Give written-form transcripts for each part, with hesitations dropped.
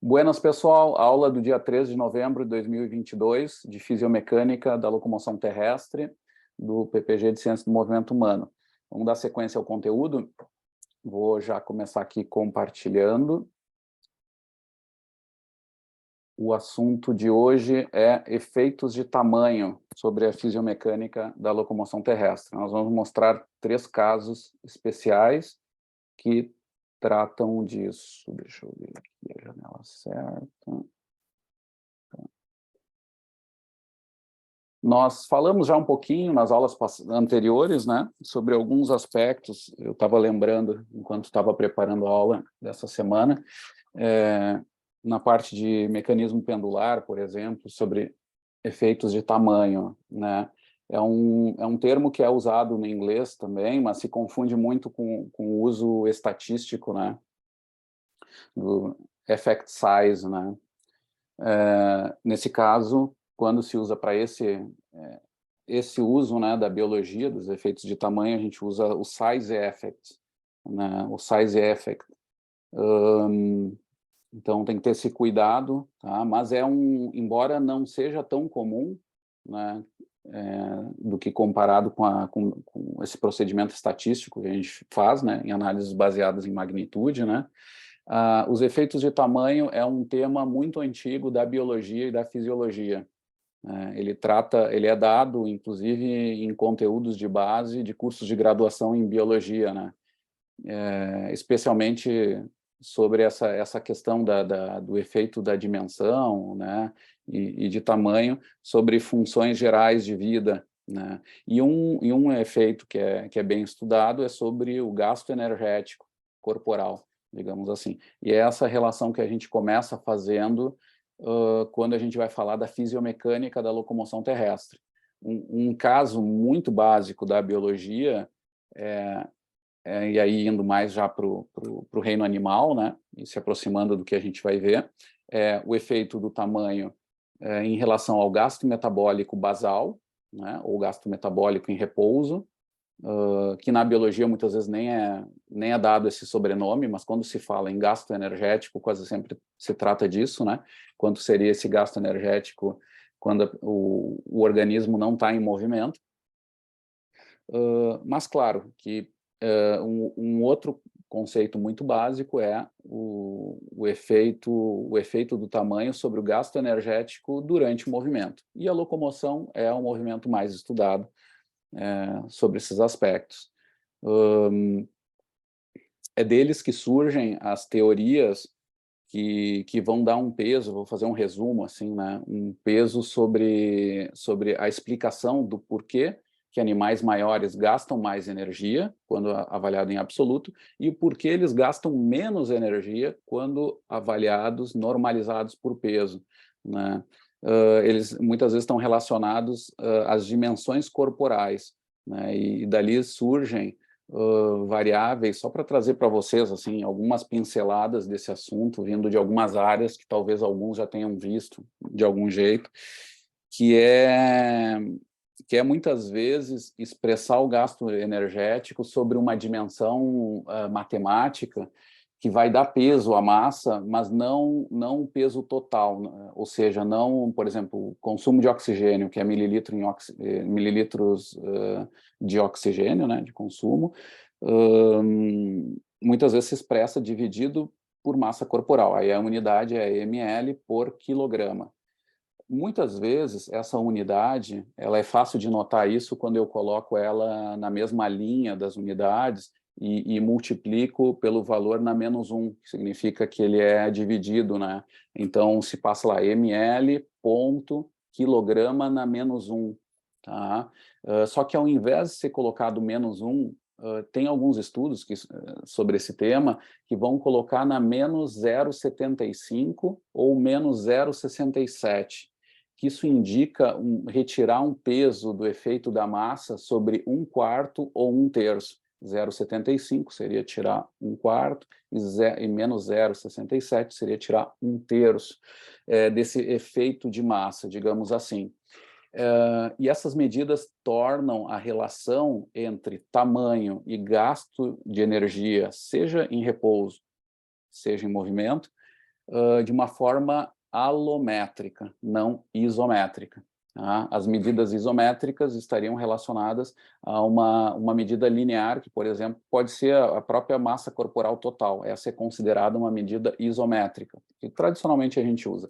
Buenas, pessoal. Aula do dia 13 de novembro de 2022, de Fisiomecânica da Locomoção Terrestre, do PPG de Ciências do Movimento Humano. Vamos dar sequência ao conteúdo. Vou já começar aqui compartilhando. O assunto de hoje é efeitos de tamanho sobre a fisiomecânica da locomoção terrestre. Nós vamos mostrar 3 casos especiais que tratam disso. Deixa eu ver aqui a janela certa. Nós falamos já um pouquinho nas aulas anteriores, né, sobre alguns aspectos. Eu estava lembrando, enquanto estava preparando a aula dessa semana, na parte de mecanismo pendular, por exemplo, sobre efeitos de tamanho, né? É um termo que é usado no inglês também, mas se confunde muito com o uso estatístico, né? Do effect size, né? Nesse caso, quando se usa para esse uso, né, da biologia, dos efeitos de tamanho, a gente usa o size effect, né? O size effect. Então, tem que ter esse cuidado, tá? Mas embora não seja tão comum, né, do que comparado com esse procedimento estatístico que a gente faz, né, em análises baseadas em magnitude, né, os efeitos de tamanho é um tema muito antigo da biologia e da fisiologia. Ele é dado, inclusive, em conteúdos de base de cursos de graduação em biologia, né, especialmente sobre essa questão do efeito da dimensão, né, e de tamanho sobre funções gerais de vida, né. E um efeito que é bem estudado é sobre o gasto energético corporal, digamos assim. E é essa relação que a gente começa fazendo quando a gente vai falar da fisiomecânica da locomoção terrestre. Um caso muito básico da biologia e aí indo mais já para o reino animal, né, e se aproximando do que a gente vai ver, o efeito do tamanho em relação ao gasto metabólico basal, né, ou gasto metabólico em repouso, que na biologia muitas vezes nem é dado esse sobrenome, mas quando se fala em gasto energético, quase sempre se trata disso, né, quanto seria esse gasto energético quando o organismo não está em movimento. Mas claro que um outro conceito muito básico é o efeito do tamanho sobre o gasto energético durante o movimento. E a locomoção é o movimento mais estudado sobre esses aspectos. É deles que surgem as teorias que vão dar um peso, vou fazer um resumo, assim, né, um peso sobre a explicação do porquê que animais maiores gastam mais energia, quando avaliado em absoluto, e o porquê eles gastam menos energia quando avaliados, normalizados por peso, né. Eles muitas vezes estão relacionados às dimensões corporais, né, e dali surgem variáveis, só para trazer para vocês assim algumas pinceladas desse assunto, vindo de algumas áreas que talvez alguns já tenham visto de algum jeito, que é muitas vezes expressar o gasto energético sobre uma dimensão matemática que vai dar peso à massa, mas não o peso total, né? Ou seja, não, por exemplo, o consumo de oxigênio, que é mililitros de oxigênio, né, de consumo, muitas vezes se expressa dividido por massa corporal, aí a unidade é ml por quilograma. Muitas vezes, essa unidade, ela é fácil de notar isso quando eu coloco ela na mesma linha das unidades e multiplico pelo valor na -1, que significa que ele é dividido, né? Então, se passa lá ml ponto quilograma na -1, tá? Só que ao invés de ser colocado -1, tem alguns estudos sobre esse tema que vão colocar na -0,75 ou -0,67. Que isso indica retirar um peso do efeito da massa sobre 1/4 ou 1/3. 0,75 seria tirar 1/4 e menos 0,67 seria tirar 1/3 desse efeito de massa, digamos assim. E essas medidas tornam a relação entre tamanho e gasto de energia, seja em repouso, seja em movimento, de uma forma alométrica, não isométrica. Tá? As medidas isométricas estariam relacionadas a uma medida linear, que, por exemplo, pode ser a própria massa corporal total. Essa é considerada uma medida isométrica, que tradicionalmente a gente usa.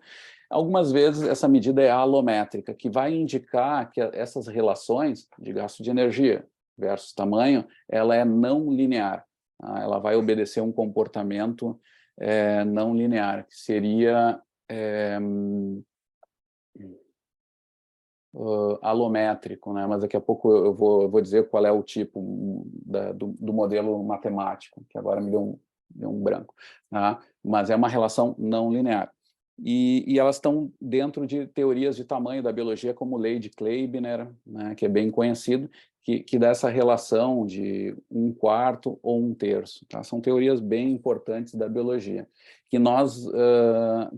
Algumas vezes essa medida é alométrica, que vai indicar que essas relações de gasto de energia versus tamanho, ela é não linear. Tá? Ela vai obedecer um comportamento não linear, que seria alométrico, né? Mas daqui a pouco eu vou dizer qual é o tipo do modelo matemático, que agora me deu um branco. Tá? Mas é uma relação não linear. E elas estão dentro de teorias de tamanho da biologia, como lei de Kleibner, né, que é bem conhecido, que dá essa relação de 1/4 ou 1/3. Tá? São teorias bem importantes da biologia. Que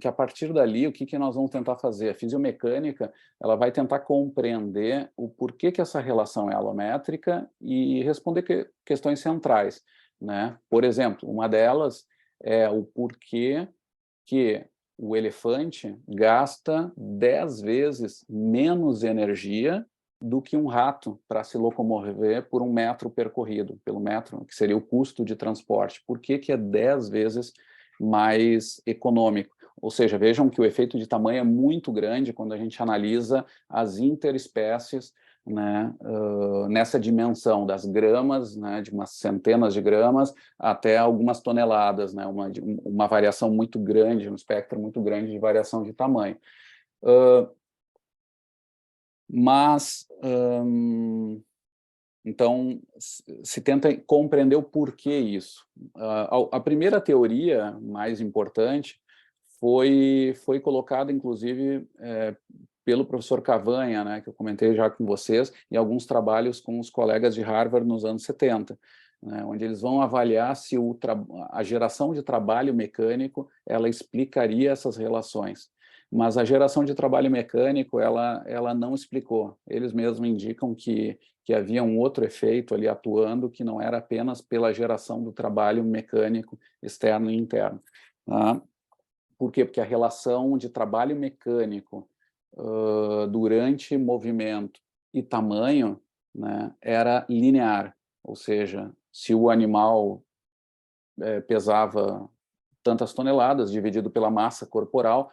a partir dali, o que nós vamos tentar fazer? A fisiomecânica, ela vai tentar compreender o porquê que essa relação é alométrica e responder questões centrais. Né? Por exemplo, uma delas é o porquê que o elefante gasta 10 vezes menos energia do que um rato para se locomover por 1 metro percorrido, pelo metro, que seria o custo de transporte. Por que é 10 vezes mais econômico? Ou seja, vejam que o efeito de tamanho é muito grande quando a gente analisa as interespécies, né, nessa dimensão das gramas, né, de umas centenas de gramas até algumas toneladas, né, uma variação muito grande, um espectro muito grande de variação de tamanho. Então, se tenta compreender o porquê isso. A primeira teoria mais importante foi colocada, inclusive, pelo professor Cavanha, né, que eu comentei já com vocês, em alguns trabalhos com os colegas de Harvard nos anos 70, né, onde eles vão avaliar se a geração de trabalho mecânico ela explicaria essas relações. Mas a geração de trabalho mecânico ela não explicou. Eles mesmos indicam que havia um outro efeito ali atuando que não era apenas pela geração do trabalho mecânico externo e interno. Tá? Por quê? Porque a relação de trabalho mecânico durante movimento e tamanho, né, era linear, ou seja, se o animal pesava tantas toneladas, dividido pela massa corporal,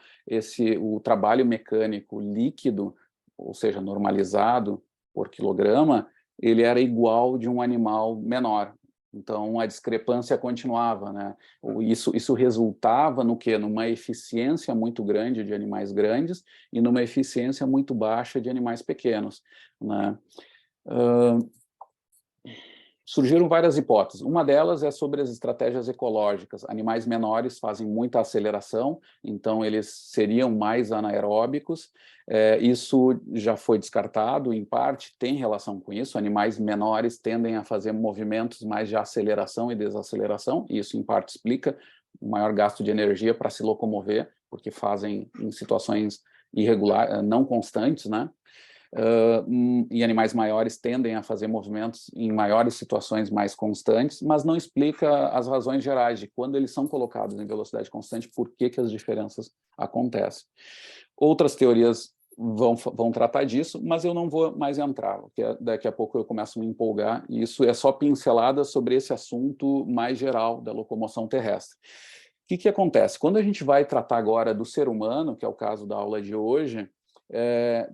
o trabalho mecânico líquido, ou seja, normalizado por quilograma, ele era igual de um animal menor. Então, a discrepância continuava, né? Isso resultava no quê? Numa eficiência muito grande de animais grandes e numa eficiência muito baixa de animais pequenos, né? Surgiram várias hipóteses. Uma delas é sobre as estratégias ecológicas. Animais menores fazem muita aceleração, então eles seriam mais anaeróbicos. Isso já foi descartado, em parte tem relação com isso. Animais menores tendem a fazer movimentos mais de aceleração e desaceleração, e isso em parte explica o maior gasto de energia para se locomover, porque fazem em situações irregulares, não constantes, né? E animais maiores tendem a fazer movimentos em maiores situações mais constantes, mas não explica as razões gerais de quando eles são colocados em velocidade constante, por que as diferenças acontecem. Outras teorias vão tratar disso, mas eu não vou mais entrar, porque daqui a pouco eu começo a me empolgar, e isso é só pincelada sobre esse assunto mais geral da locomoção terrestre. O que acontece? Quando a gente vai tratar agora do ser humano, que é o caso da aula de hoje,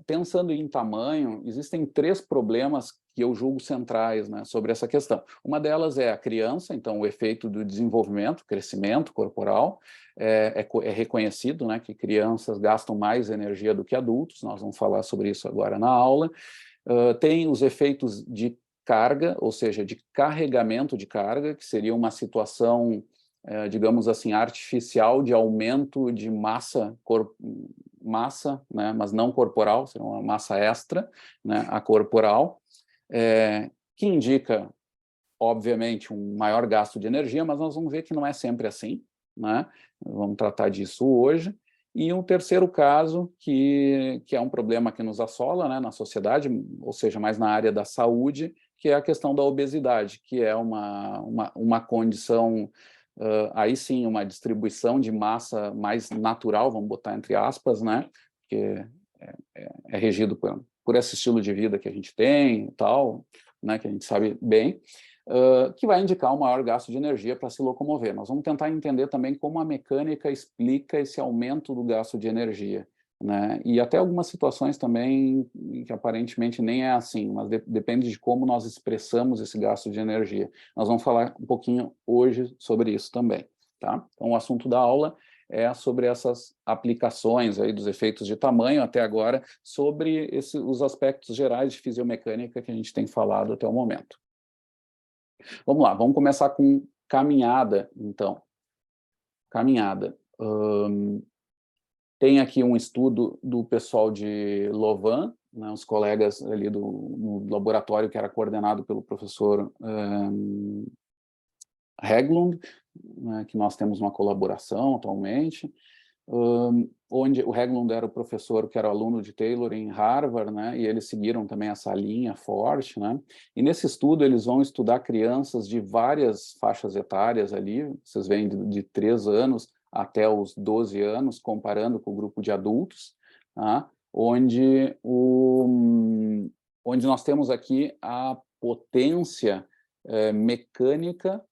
pensando em tamanho, existem 3 problemas que eu julgo centrais, né, sobre essa questão. Uma delas é a criança, então o efeito do desenvolvimento, crescimento corporal, é reconhecido, né, que crianças gastam mais energia do que adultos, nós vamos falar sobre isso agora na aula. Tem os efeitos de carga, ou seja, de carregamento de carga, que seria uma situação, digamos assim, artificial de aumento de massa, né, mas não corporal, seria uma massa extra, né, a corporal, que indica, obviamente, um maior gasto de energia, mas nós vamos ver que não é sempre assim, né? Vamos tratar disso hoje. E um terceiro caso, que é um problema que nos assola, né, na sociedade, ou seja, mais na área da saúde, que é a questão da obesidade, que é uma condição aí sim uma distribuição de massa mais natural, vamos botar entre aspas, né? Que é regido por esse estilo de vida que a gente tem e tal, né? Que a gente sabe bem, que vai indicar um maior gasto de energia para se locomover. Nós vamos tentar entender também como a mecânica explica esse aumento do gasto de energia, né? E até algumas situações também que aparentemente nem é assim, mas depende de como nós expressamos esse gasto de energia. Nós vamos falar um pouquinho hoje sobre isso também, tá? Então, o assunto da aula é sobre essas aplicações aí dos efeitos de tamanho até agora, sobre os aspectos gerais de fisiomecânica que a gente tem falado até o momento. Vamos lá, vamos começar com caminhada, então. Caminhada. Tem aqui um estudo do pessoal de Louvain, né, os colegas ali no laboratório que era coordenado pelo professor Hägglund, né, que nós temos uma colaboração atualmente, onde o Hägglund era o professor que era aluno de Taylor em Harvard, né, e eles seguiram também essa linha forte, né, e nesse estudo eles vão estudar crianças de várias faixas etárias ali, vocês veem de 3 anos até os 12 anos, comparando com o grupo de adultos, tá, onde nós temos aqui a potência mecânica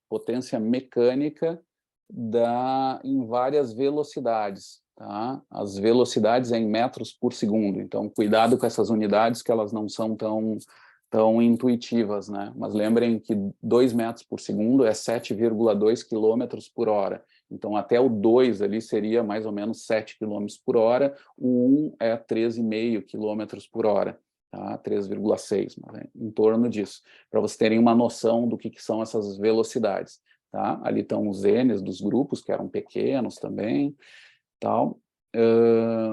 em várias velocidades, tá? As velocidades em metros por segundo, então cuidado com essas unidades que elas não são tão intuitivas, né? Mas lembrem que 2 metros por segundo é 7,2 quilômetros por hora, então até o 2 ali seria mais ou menos 7 quilômetros por hora, o 1 é 13,5 quilômetros por hora. Tá? 3,6, em torno disso, para vocês terem uma noção do que são essas velocidades. Tá? Ali estão os N's dos grupos, que eram pequenos também, tal.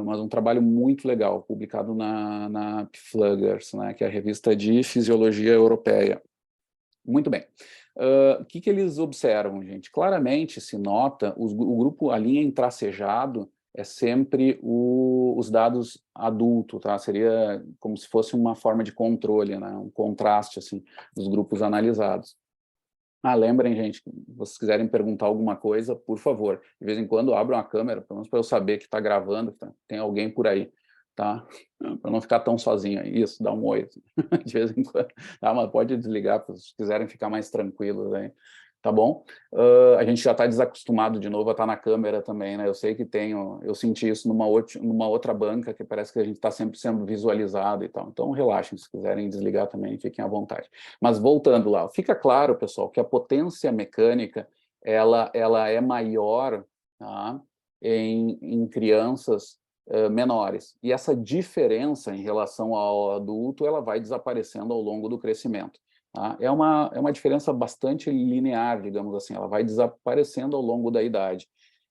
Mas um trabalho muito legal, publicado na PFluggers, né, que é a revista de fisiologia europeia. Muito bem. O que eles observam, gente? Claramente se nota, o grupo, a linha em tracejado, é sempre os dados adulto, tá? Seria como se fosse uma forma de controle, né? Um contraste, assim, dos grupos analisados. Lembrem, gente, se vocês quiserem perguntar alguma coisa, por favor, de vez em quando abram a câmera, pelo menos para eu saber que está gravando, que tem alguém por aí, tá? Para não ficar tão sozinho. Isso, dá um oi, assim, de vez em quando. Tá? Mas pode desligar, se vocês quiserem ficar mais tranquilos aí. Tá bom? A gente já está desacostumado de novo a estar na câmera também, né? Eu sei que eu senti isso numa outra banca, que parece que a gente está sempre sendo visualizado e tal. Então, relaxem, se quiserem desligar também, fiquem à vontade. Mas voltando lá, fica claro, pessoal, que a potência mecânica, ela é maior, tá? em crianças menores. E essa diferença em relação ao adulto, ela vai desaparecendo ao longo do crescimento. Tá? É uma diferença bastante linear, digamos assim, ela vai desaparecendo ao longo da idade.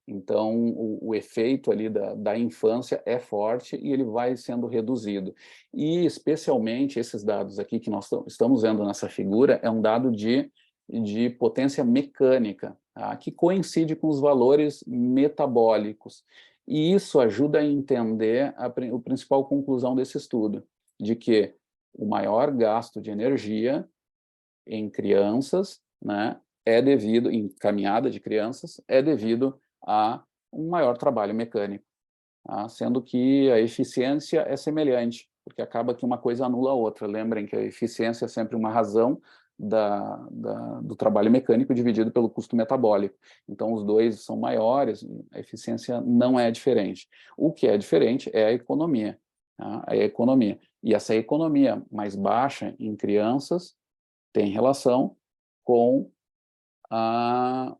Então, o efeito ali da infância é forte e ele vai sendo reduzido. E, especialmente, esses dados aqui que nós estamos vendo nessa figura, é um dado de potência mecânica, tá? Que coincide com os valores metabólicos. E isso ajuda a entender a principal conclusão desse estudo, de que o maior gasto de energia em crianças, né, em caminhada de crianças, é devido a um maior trabalho mecânico, tá? Sendo que a eficiência é semelhante, porque acaba que uma coisa anula a outra. Lembrem que a eficiência é sempre uma razão do trabalho mecânico dividido pelo custo metabólico. Então, os dois são maiores, a eficiência não é diferente. O que é diferente é a economia. Tá? A economia. E essa economia mais baixa em crianças tem relação com a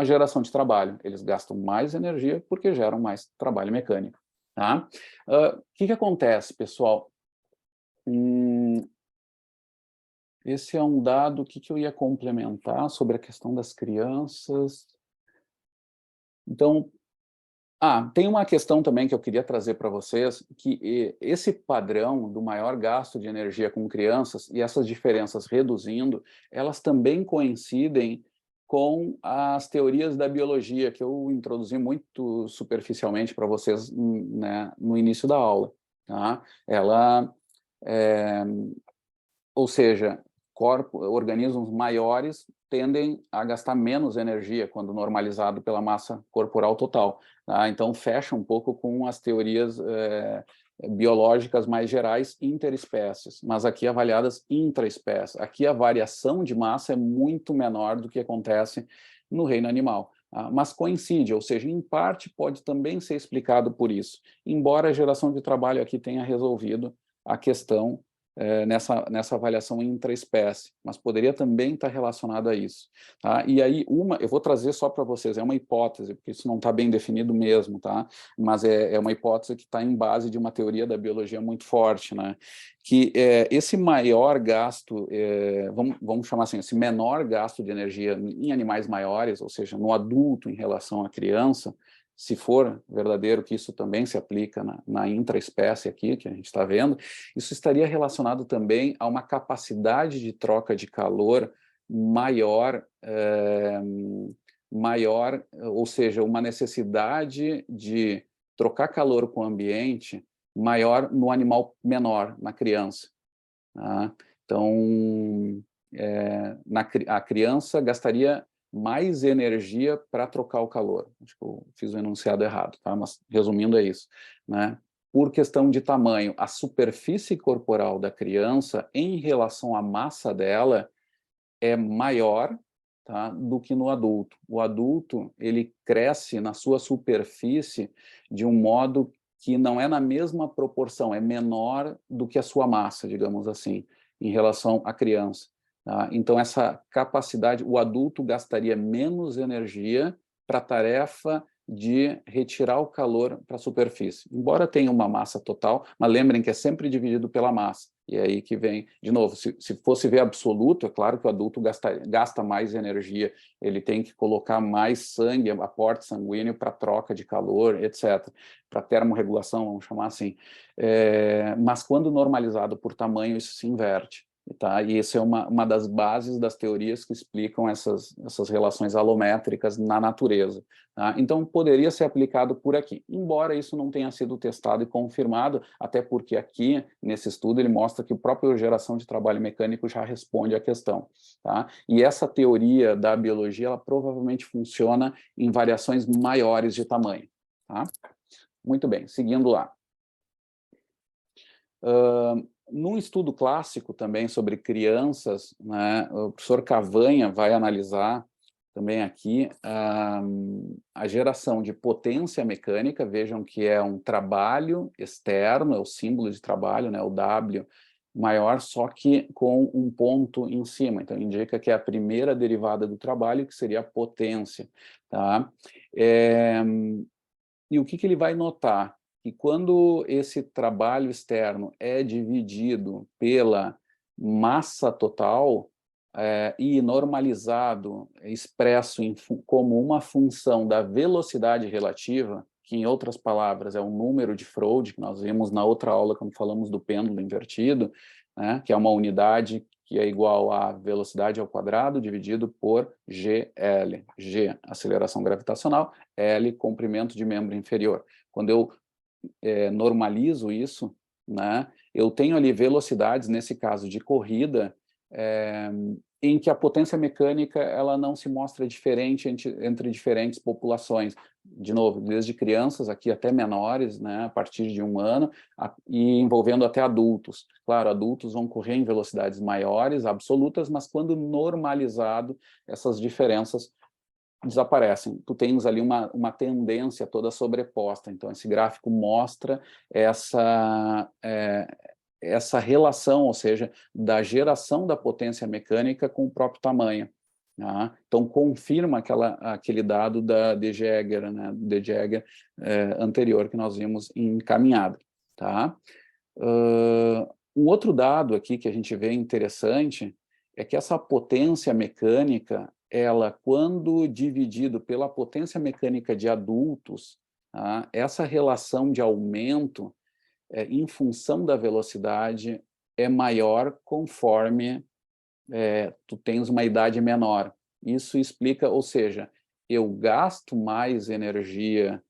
geração de trabalho. Eles gastam mais energia porque geram mais trabalho mecânico. Tá? O que acontece, pessoal? Esse é um dado que eu ia complementar sobre a questão das crianças. Então, tem uma questão também que eu queria trazer para vocês, que esse padrão do maior gasto de energia com crianças e essas diferenças reduzindo, elas também coincidem com as teorias da biologia, que eu introduzi muito superficialmente para vocês, né, no início da aula. Tá? Ou seja, organismos maiores tendem a gastar menos energia quando normalizado pela massa corporal total, tá? Então, fecha um pouco com as teorias biológicas mais gerais interespécies, mas aqui avaliadas intraespécies. Aqui a variação de massa é muito menor do que acontece no reino animal. Mas coincide, ou seja, em parte pode também ser explicado por isso, embora a geração de trabalho aqui tenha resolvido a questão nessa avaliação intraespécie, mas poderia também estar relacionado a isso. Tá? E aí, eu vou trazer só para vocês, é uma hipótese, porque isso não está bem definido mesmo, tá? Mas é uma hipótese que está em base de uma teoria da biologia muito forte, né? Que esse maior gasto, vamos chamar assim, esse menor gasto de energia em animais maiores, ou seja, no adulto em relação à criança, se for verdadeiro que isso também se aplica na intraespécie aqui, que a gente está vendo, isso estaria relacionado também a uma capacidade de troca de calor maior, ou seja, uma necessidade de trocar calor com o ambiente maior no animal menor, na criança. Tá? Então, a criança gastaria mais energia para trocar o calor. Acho que eu fiz o enunciado errado, tá? Mas resumindo é isso, né? Por questão de tamanho, a superfície corporal da criança em relação à massa dela é maior, tá, do que no adulto. O adulto, ele cresce na sua superfície de um modo que não é na mesma proporção, é menor do que a sua massa, digamos assim, em relação à criança. Tá? Então, essa capacidade, o adulto gastaria menos energia para a tarefa de retirar o calor para a superfície. Embora tenha uma massa total, mas lembrem que é sempre dividido pela massa. E é aí que vem, de novo, se fosse ver absoluto, é claro que o adulto gasta mais energia, ele tem que colocar mais sangue, aporte sanguíneo para troca de calor, etc. Para termorregulação, vamos chamar assim. Mas quando normalizado por tamanho, isso se inverte. Tá? E essa é uma das bases das teorias que explicam essas relações alométricas na natureza. Tá? Então, poderia ser aplicado por aqui, embora isso não tenha sido testado e confirmado, até porque aqui, nesse estudo, ele mostra que a própria geração de trabalho mecânico já responde à questão. Tá? E essa teoria da biologia, ela provavelmente funciona em variações maiores de tamanho. Tá? Muito bem, seguindo lá. Num estudo clássico também sobre crianças, né, o professor Cavanha vai analisar também aqui a geração de potência mecânica. Vejam que é um trabalho externo, é o símbolo de trabalho, né, o W maior, só que com um ponto em cima. Então, indica que é a primeira derivada do trabalho, que seria a potência. Tá? E o que ele vai notar? Que quando esse trabalho externo é dividido pela massa total e normalizado, expresso como uma função da velocidade relativa, que em outras palavras é o número de Froude, que nós vimos na outra aula quando falamos do pêndulo invertido, né, que é uma unidade que é igual a velocidade ao quadrado dividido por GL. G, aceleração gravitacional, L, comprimento de membro inferior. Quando eu normalizo isso, né, eu tenho ali velocidades, nesse caso de corrida, em que a potência mecânica ela não se mostra diferente entre diferentes populações. De novo, desde crianças aqui até menores, né, a partir de 1 ano, e envolvendo até adultos. Claro, adultos vão correr em velocidades maiores, absolutas, mas quando normalizado, essas diferenças desaparecem. Tu tens ali uma tendência toda sobreposta. Então, esse gráfico mostra essa relação, ou seja, da geração da potência mecânica com o próprio tamanho. Tá? Então, confirma aquele dado da De Jager, né, De Jager anterior que nós vimos em caminhada. Tá? Um outro dado aqui que a gente vê interessante é que essa potência mecânica, ela, quando dividido pela potência mecânica de adultos, tá, essa relação de aumento em função da velocidade é maior conforme tu tens uma idade menor. Isso explica, ou seja, eu gasto mais energia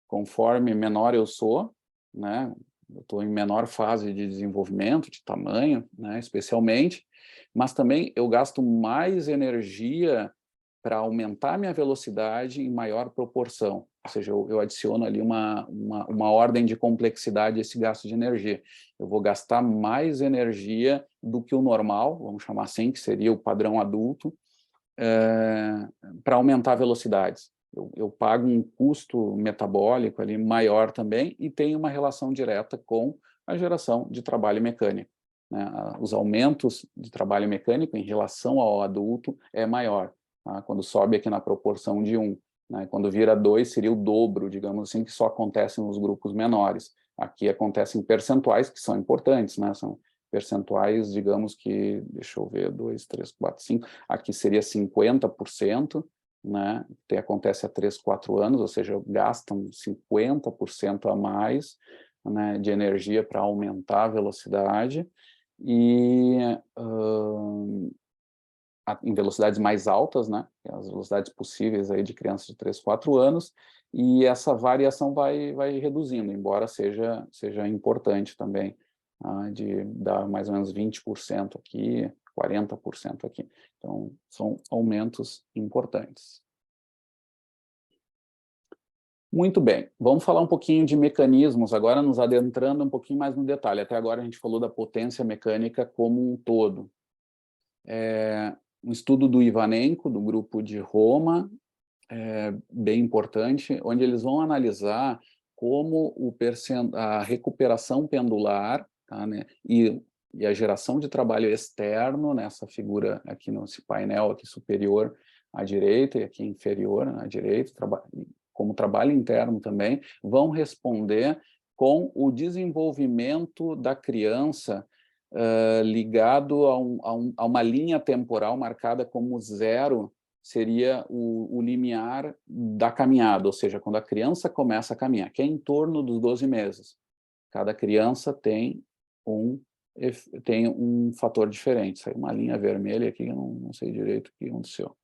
conforme menor eu sou, né? eu estou em menor fase de desenvolvimento, de tamanho, né, especialmente, mas também eu gasto mais energia para aumentar minha velocidade em maior proporção. Ou seja, eu adiciono ali uma ordem de complexidade a esse gasto de energia. Eu vou gastar mais energia do que o normal, vamos chamar assim, que seria o padrão adulto, para aumentar velocidades. Eu pago um custo metabólico ali maior também e tem uma relação direta com a geração de trabalho mecânico, né? Os aumentos de trabalho mecânico em relação ao adulto é maior, tá? Quando sobe aqui na proporção de 1, né? Quando vira 2 seria o dobro, digamos assim, que só acontece nos grupos menores. Aqui acontecem percentuais que são importantes, né? São percentuais, digamos que, deixa eu ver, 2, 3, 4, 5, aqui seria 50%, né, que acontece há 3, 4 anos, ou seja, gastam 50% a mais, né, de energia para aumentar a velocidade, e em velocidades mais altas, né, as velocidades possíveis aí de crianças de 3, 4 anos, e essa variação vai reduzindo, embora seja importante também, de dar mais ou menos 20% aqui, 40% aqui. Então, são aumentos importantes. Muito bem, vamos falar um pouquinho de mecanismos, agora nos adentrando um pouquinho mais no detalhe. Até agora a gente falou da potência mecânica como um todo. Um estudo do Ivanenko, do grupo de Roma, bem importante, onde eles vão analisar como a recuperação pendular, tá, né, e a geração de trabalho externo, nessa figura aqui nesse painel aqui superior à direita e aqui inferior à direita, como trabalho interno também, vão responder com o desenvolvimento da criança ligado a uma linha temporal marcada como 0, seria o limiar da caminhada, ou seja, quando a criança começa a caminhar, que é em torno dos 12 meses. Cada criança tem um fator diferente. Saiu uma linha vermelha aqui, eu não sei direito o que aconteceu.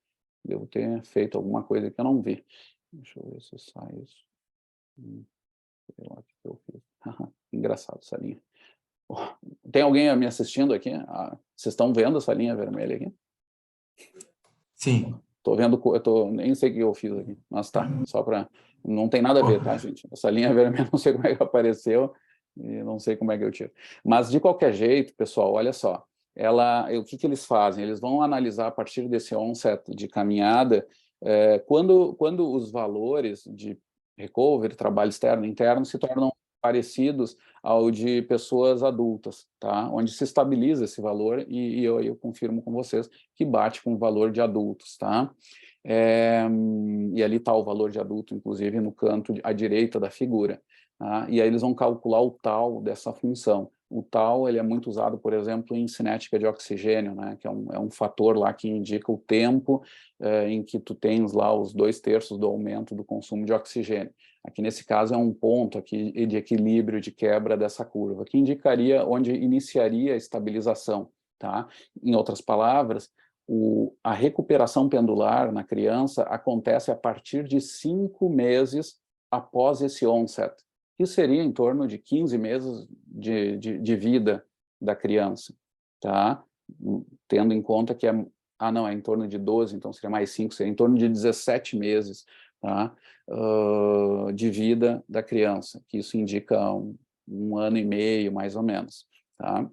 Devo ter feito alguma coisa que eu não vi. Deixa eu ver se sai isso. Sei lá o que eu fiz. Engraçado essa linha. Tem alguém me assistindo aqui? Vocês estão vendo essa linha vermelha aqui? Sim. Estou vendo, nem sei o que eu fiz aqui, mas tá, só para... Não tem nada a ver, tá, gente? Essa linha vermelha, não sei como é que apareceu, e não sei como é que eu tiro. Mas, de qualquer jeito, pessoal, olha só, o que eles fazem? Eles vão analisar, a partir desse onset de caminhada, quando os valores de recovery, trabalho externo e interno, se tornam parecidos ao de pessoas adultas, tá? Onde se estabiliza esse valor, e eu confirmo com vocês que bate com o valor de adultos, tá? E ali está o valor de adulto, inclusive, no canto à direita da figura, tá? E aí eles vão calcular o tal dessa função. O tal, ele é muito usado, por exemplo, em cinética de oxigênio, né? Que é um fator lá que indica o tempo em que tu tens lá os 2/3 do aumento do consumo de oxigênio. Aqui, nesse caso, é um ponto aqui de equilíbrio, de quebra dessa curva, que indicaria onde iniciaria a estabilização, tá? Em outras palavras, a recuperação pendular na criança acontece a partir de 5 meses após esse onset, que seria em torno de 15 meses de vida da criança, tá? Tendo em conta que não, é em torno de 12, então seria mais 5, seria em torno de 17 meses, tá? De vida da criança, que isso indica um ano e meio, mais ou menos, tá?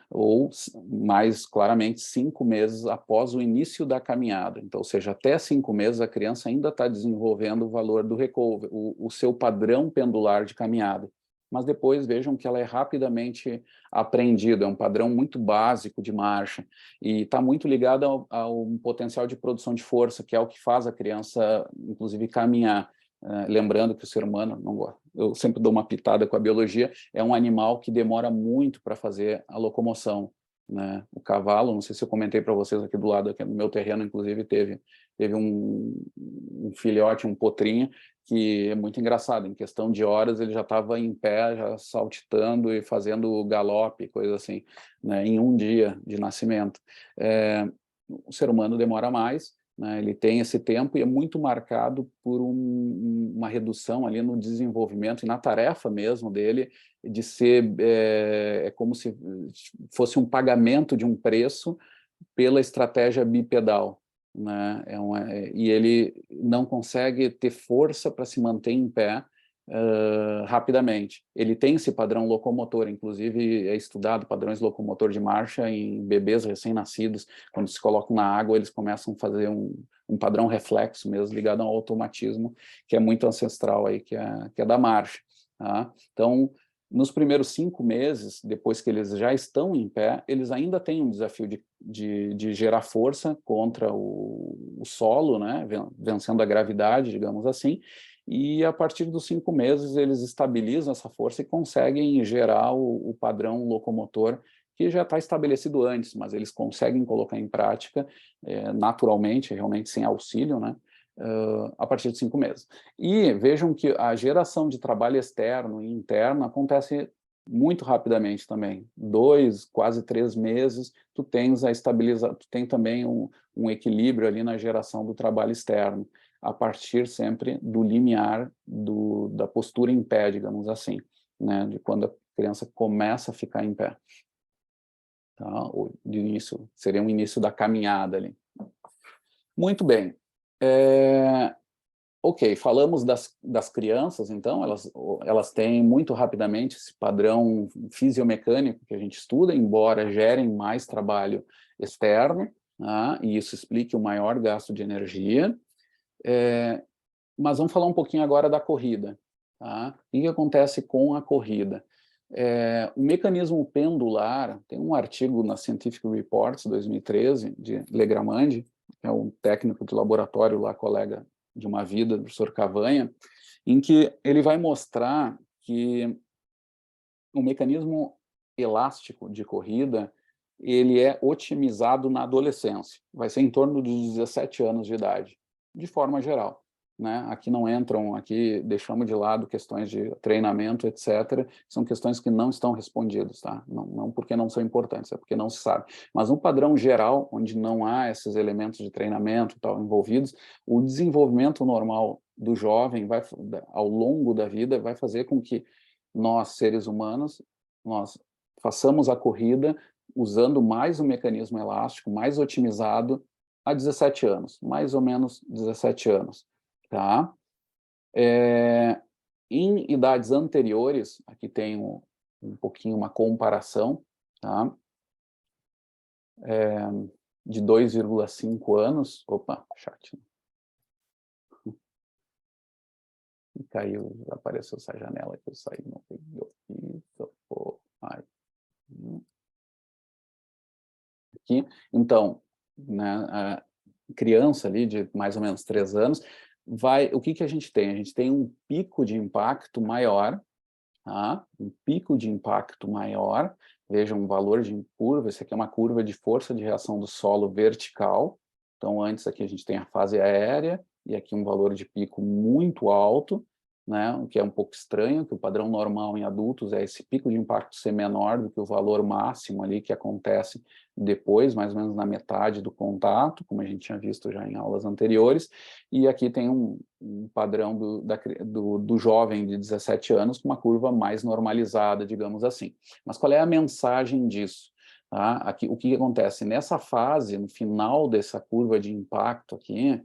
Ou, mais claramente, 5 meses após o início da caminhada. Então, ou seja, até 5 meses a criança ainda está desenvolvendo o valor do recovery, o seu padrão pendular de caminhada. Mas depois vejam que ela é rapidamente aprendida, é um padrão muito básico de marcha, e está muito ligado ao potencial de produção de força, que é o que faz a criança, inclusive, caminhar. Lembrando que o ser humano, não gosta, eu sempre dou uma pitada com a biologia, é um animal que demora muito para fazer a locomoção, né? O cavalo, não sei se eu comentei para vocês aqui do lado, aqui no meu terreno, inclusive, teve um filhote, um potrinho, que é muito engraçado, em questão de horas ele já estava em pé, já saltitando e fazendo galope, coisa assim, né? Em um dia de nascimento. O ser humano demora mais, né? Ele tem esse tempo e é muito marcado por uma redução ali no desenvolvimento e na tarefa mesmo dele de ser, é como se fosse um pagamento de um preço pela estratégia bipedal, né? E ele não consegue ter força para se manter em pé rapidamente. Ele tem esse padrão locomotor, inclusive é estudado padrões locomotor de marcha em bebês recém-nascidos. Quando se colocam na água, eles começam a fazer um padrão reflexo mesmo, ligado ao automatismo, que é muito ancestral aí, que é da marcha. Tá? Então, nos primeiros 5 meses, depois que eles já estão em pé, eles ainda têm um desafio de gerar força contra o solo, né? Vencendo a gravidade, digamos assim, e a partir dos 5 meses eles estabilizam essa força e conseguem gerar o padrão locomotor que já está estabelecido antes, mas eles conseguem colocar em prática naturalmente, realmente sem auxílio, né? A partir de 5 meses. E vejam que a geração de trabalho externo e interno acontece muito rapidamente também. 2, quase 3 meses, tu tens tu tem também um equilíbrio ali na geração do trabalho externo, a partir sempre do limiar da postura em pé, digamos assim, né? De quando a criança começa a ficar em pé. Tá? O início, seria um início da caminhada ali. Muito bem. Ok, falamos das crianças, então, elas têm muito rapidamente esse padrão fisiomecânico que a gente estuda, embora gerem mais trabalho externo, né, e isso explique o maior gasto de energia. Mas vamos falar um pouquinho agora da corrida. Tá? O que acontece com a corrida? O mecanismo pendular, tem um artigo na Scientific Reports 2013, de Legramandi, que é um técnico de laboratório lá, colega de uma vida, do professor Cavanha, em que ele vai mostrar que o mecanismo elástico de corrida ele é otimizado na adolescência, vai ser em torno dos 17 anos de idade, de forma geral. Né? Aqui não entram, aqui deixamos de lado questões de treinamento, etc., são questões que não estão respondidas, tá? Não porque não são importantes, é porque não se sabe. Mas um padrão geral, onde não há esses elementos de treinamento e tal envolvidos, o desenvolvimento normal do jovem ao longo da vida vai fazer com que nós, seres humanos, nós façamos a corrida usando mais um mecanismo elástico, mais otimizado, a 17 anos, mais ou menos 17 anos. Tá? Em idades anteriores, aqui tem um pouquinho uma comparação, tá? De 2,5 anos, opa, chat. E caiu, apareceu essa janela que eu saí, não pegou. Isso, ai. Aqui, então, né, a criança ali de mais ou menos 3 anos, o que a gente tem? A gente tem um pico de impacto maior, tá? Um pico de impacto maior, veja um valor de curva, esse aqui é uma curva de força de reação do solo vertical, então antes aqui a gente tem a fase aérea, e aqui um valor de pico muito alto, né? O que é um pouco estranho, que o padrão normal em adultos é esse pico de impacto ser menor do que o valor máximo ali que acontece depois, mais ou menos na metade do contato, como a gente tinha visto já em aulas anteriores, e aqui tem um padrão do jovem de 17 anos com uma curva mais normalizada, digamos assim. Mas qual é a mensagem disso? Tá? Aqui, o que acontece? Nessa fase, no final dessa curva de impacto aqui,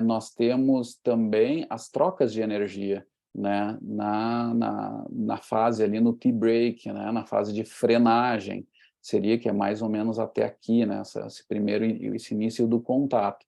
nós temos também as trocas de energia, né? na fase ali, no T-break, né? Na fase de frenagem, seria que é mais ou menos até aqui, né? esse início do contato.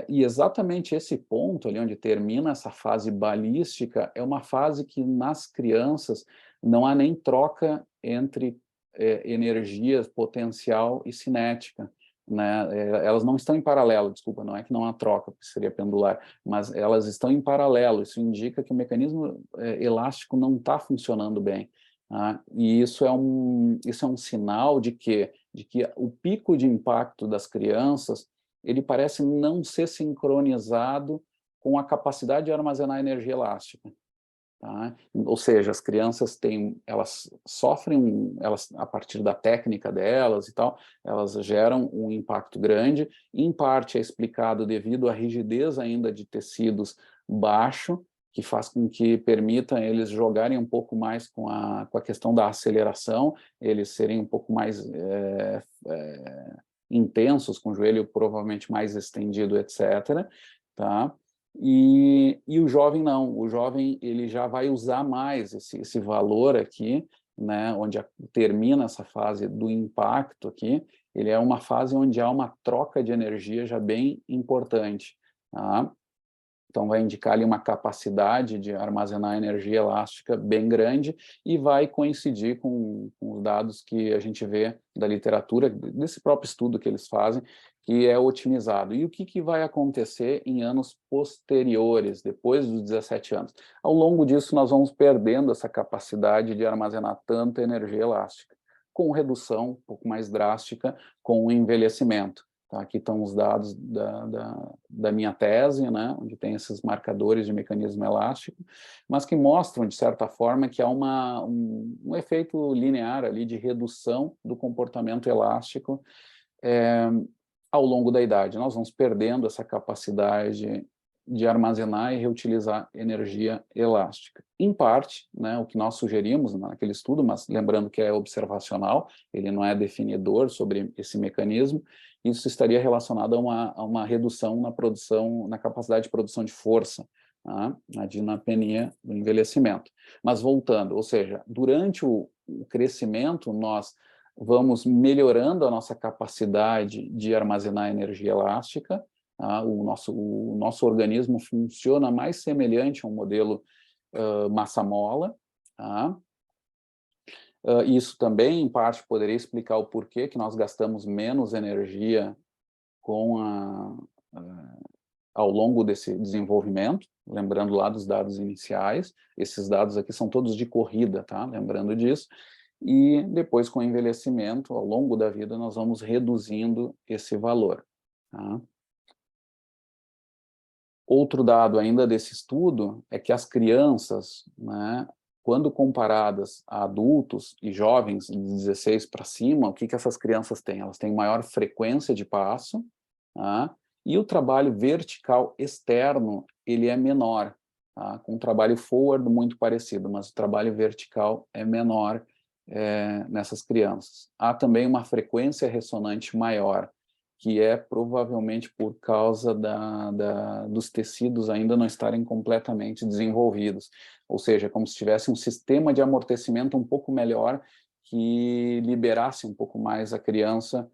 E exatamente esse ponto ali, onde termina essa fase balística, é uma fase que nas crianças não há nem troca entre energia potencial e cinética, né? Elas não estão em paralelo, desculpa, não é que não há troca, porque seria pendular, mas elas estão em paralelo, isso indica que o mecanismo elástico não está funcionando bem. Tá? E isso é um sinal de que o pico de impacto das crianças ele parece não ser sincronizado com a capacidade de armazenar energia elástica. tá? Ou seja, as crianças elas sofrem, elas, a partir da técnica delas e tal, elas geram um impacto grande, em parte é explicado devido à rigidez ainda de tecidos baixo, que faz com que permita eles jogarem um pouco mais com a questão da aceleração, eles serem um pouco mais intensos, com o joelho provavelmente mais estendido, etc., tá? E o jovem não, o jovem ele já vai usar mais esse valor aqui, né, onde termina essa fase do impacto aqui, ele é uma fase onde há uma troca de energia já bem importante, tá? Então, vai indicar ali uma capacidade de armazenar energia elástica bem grande e vai coincidir com os dados que a gente vê da literatura, desse próprio estudo que eles fazem, que é otimizado. E o que vai acontecer em anos posteriores, depois dos 17 anos? Ao longo disso, nós vamos perdendo essa capacidade de armazenar tanta energia elástica, com redução um pouco mais drástica com o envelhecimento. Tá, aqui estão os dados da minha tese, né, onde tem esses marcadores de mecanismo elástico, mas que mostram, de certa forma, que há um efeito linear ali de redução do comportamento elástico ao longo da idade. Nós vamos perdendo essa capacidade de armazenar e reutilizar energia elástica. Em parte, né, o que nós sugerimos naquele estudo, mas lembrando que é observacional, ele não é definidor sobre esse mecanismo, isso estaria relacionado a uma redução na produção, na capacidade de produção de força, tá? Na dinapenia do envelhecimento. Mas voltando, ou seja, durante o crescimento, nós vamos melhorando a nossa capacidade de armazenar energia elástica, tá? O nosso organismo funciona mais semelhante a um modelo massa-mola, tá? Isso também, em parte, poderia explicar o porquê que nós gastamos menos energia ao longo desse desenvolvimento, lembrando lá dos dados iniciais, esses dados aqui são todos de corrida, tá? Lembrando disso, e depois com o envelhecimento, ao longo da vida, nós vamos reduzindo esse valor, tá? Outro dado ainda desse estudo é que as crianças, né, quando comparadas a adultos e jovens de 16 para cima, o que essas crianças têm? Elas têm maior frequência de passo, tá? E o trabalho vertical externo, ele é menor, tá? Com o trabalho forward muito parecido, mas o trabalho vertical é menor nessas crianças. Há também uma frequência ressonante maior, que é provavelmente por causa dos tecidos ainda não estarem completamente desenvolvidos, ou seja, como se tivesse um sistema de amortecimento um pouco melhor que liberasse um pouco mais a criança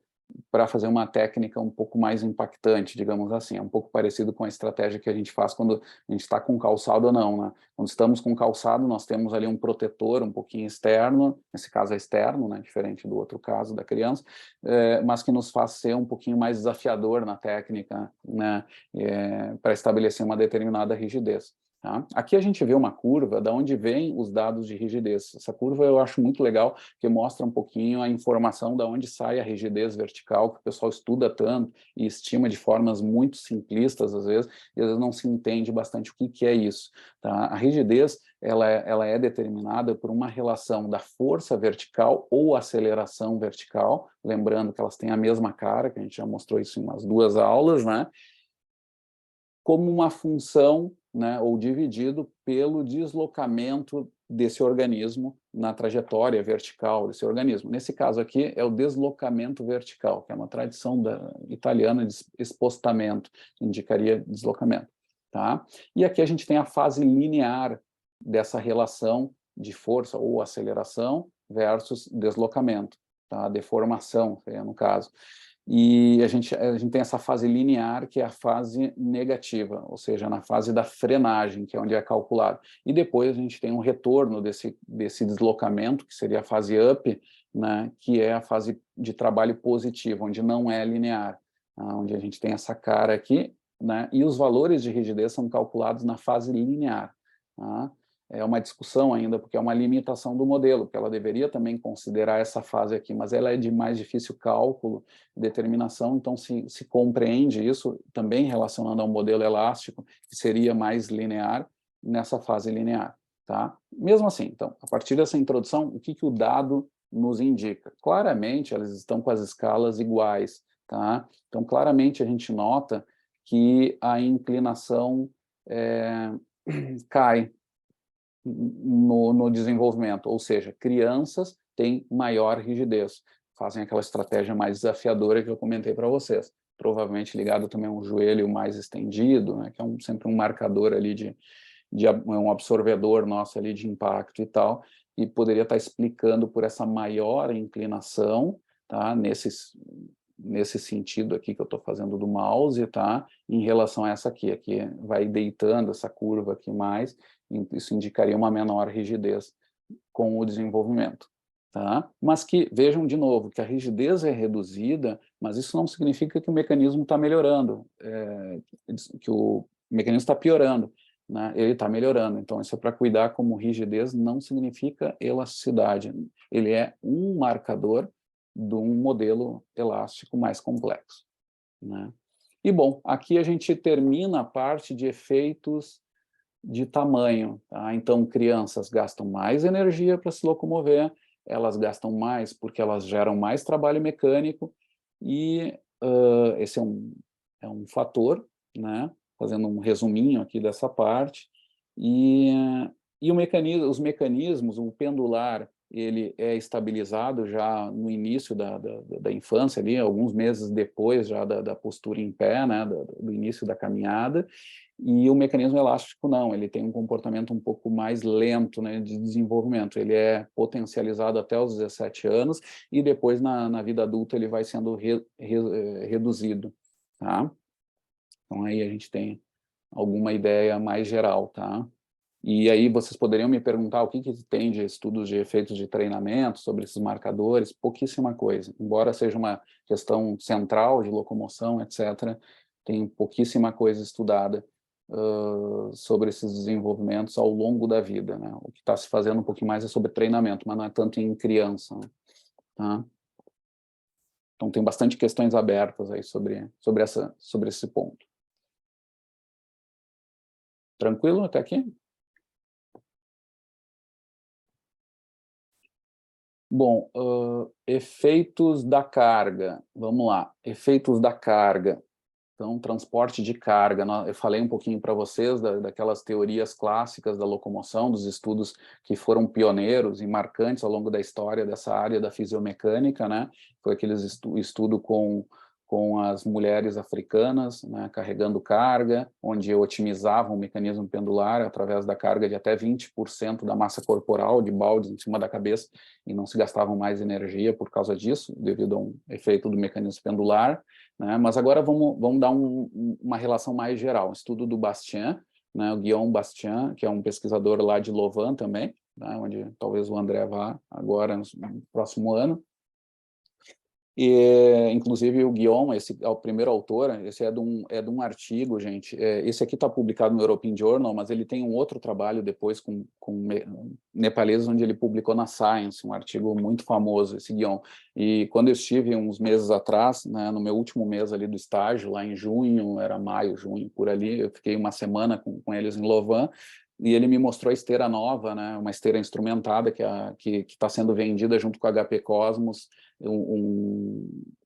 para fazer uma técnica um pouco mais impactante, digamos assim. É um pouco parecido com a estratégia que a gente faz quando a gente está com calçado ou não, né? Quando estamos com calçado, nós temos ali um protetor um pouquinho externo, nesse caso é externo, né? Diferente do outro caso da criança, mas que nos faz ser um pouquinho mais desafiador na técnica, né? Para estabelecer uma determinada rigidez. Tá? Aqui a gente vê uma curva de onde vêm os dados de rigidez. Essa curva eu acho muito legal, porque mostra um pouquinho a informação de onde sai a rigidez vertical, que o pessoal estuda tanto e estima de formas muito simplistas, às vezes, e às vezes não se entende bastante o que é isso. Tá? A rigidez ela é determinada por uma relação da força vertical ou aceleração vertical, lembrando que elas têm a mesma cara, que a gente já mostrou isso em umas 2 aulas, né? Como uma função, né, ou dividido pelo deslocamento desse organismo na trajetória vertical desse organismo. Nesse caso aqui é o deslocamento vertical, que é uma tradição italiana de expostamento, que indicaria deslocamento. Tá? E aqui a gente tem a fase linear dessa relação de força ou aceleração versus deslocamento, tá? Deformação, no caso. E a gente tem essa fase linear, que é a fase negativa, ou seja, na fase da frenagem, que é onde é calculado. E depois a gente tem um retorno desse deslocamento, que seria a fase up, né, que é a fase de trabalho positivo, onde não é linear, onde a gente tem essa cara aqui, né, e os valores de rigidez são calculados na fase linear. Tá? É uma discussão ainda, porque é uma limitação do modelo, que ela deveria também considerar essa fase aqui, mas ela é de mais difícil cálculo, determinação, então se compreende isso, também relacionando ao modelo elástico, que seria mais linear, nessa fase linear. tá? Mesmo assim, então, a partir dessa introdução, o que o dado nos indica? Claramente, elas estão com as escalas iguais, tá? Então, claramente, a gente nota que a inclinação cai no desenvolvimento, ou seja, crianças têm maior rigidez, fazem aquela estratégia mais desafiadora que eu comentei para vocês, provavelmente ligado também a um joelho mais estendido, né, que é sempre um marcador ali um absorvedor nosso ali de impacto e tal, e poderia estar explicando por essa maior inclinação, tá, nesse sentido aqui que eu estou fazendo do mouse, tá, em relação a essa aqui vai deitando essa curva aqui mais, isso indicaria uma menor rigidez com o desenvolvimento. Tá? Mas que, vejam de novo, que a rigidez é reduzida, mas isso não significa que o mecanismo está melhorando, que o mecanismo está piorando, né? Ele está melhorando. Então, isso é para cuidar como rigidez não significa elasticidade. Ele é um marcador de um modelo elástico mais complexo, né? E, bom, aqui a gente termina a parte de efeitos de tamanho, tá? Então, crianças gastam mais energia para se locomover, elas gastam mais porque elas geram mais trabalho mecânico, e esse é um fator, né? Fazendo um resuminho aqui dessa parte, e, os mecanismos, o pendular, ele é estabilizado já no início da infância, ali, alguns meses depois já da postura em pé, né? Do início da caminhada, e o mecanismo elástico não, ele tem um comportamento um pouco mais lento, né, de desenvolvimento. Ele é potencializado até os 17 anos e depois na vida adulta ele vai sendo reduzido, tá? Então aí a gente tem alguma ideia mais geral, tá? E aí vocês poderiam me perguntar o que tem de estudos de efeitos de treinamento sobre esses marcadores? Pouquíssima coisa. Embora seja uma questão central de locomoção, etc., tem pouquíssima coisa estudada sobre esses desenvolvimentos ao longo da vida, né? O que está se fazendo um pouquinho mais é sobre treinamento, mas não é tanto em criança, né? Tá? Então tem bastante questões abertas aí sobre esse ponto. Tranquilo até aqui? Bom, efeitos da carga. Vamos lá. Efeitos da carga. Então, transporte de carga. Eu falei um pouquinho para vocês daquelas teorias clássicas da locomoção, dos estudos que foram pioneiros e marcantes ao longo da história dessa área da fisiomecânica, né? Foi aqueles estudo com as mulheres africanas, né, carregando carga, onde otimizavam o mecanismo pendular através da carga de até 20% da massa corporal de baldes em cima da cabeça, e não se gastavam mais energia por causa disso, devido a um efeito do mecanismo pendular, né? Mas agora vamos dar uma relação mais geral. Um estudo do Bastien, né, o Guillaume Bastien, que é um pesquisador lá de Louvain também, né, onde talvez o André vá agora no próximo ano. E, inclusive, o Guillaume, esse é o primeiro autor, esse é de um artigo, gente. Esse aqui está publicado no European Journal, mas ele tem um outro trabalho depois com nepaleses, onde ele publicou na Science, um artigo muito famoso, esse Guillaume. E quando eu estive uns meses atrás, né, no meu último mês ali do estágio, lá em junho, era maio, junho, por ali, eu fiquei uma semana com eles em Louvain, e ele me mostrou a esteira nova, né, uma esteira instrumentada que está sendo vendida junto com a HP Cosmos,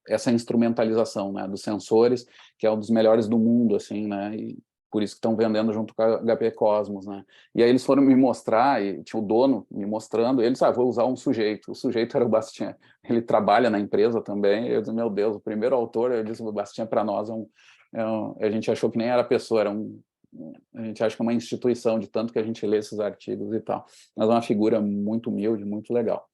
essa instrumentalização, né, dos sensores, que é um dos melhores do mundo, assim, né, e por isso que estão vendendo junto com a HP Cosmos, né. E aí eles foram me mostrar, e tinha o dono me mostrando, e ele disse, vou usar um sujeito. O sujeito era o Bastien, ele trabalha na empresa também. Eu disse, meu Deus, o primeiro autor, eu disse, o Bastien para nós a gente achou que nem era pessoa, a gente acha que é uma instituição, de tanto que a gente lê esses artigos e tal, mas é uma figura muito humilde, muito legal.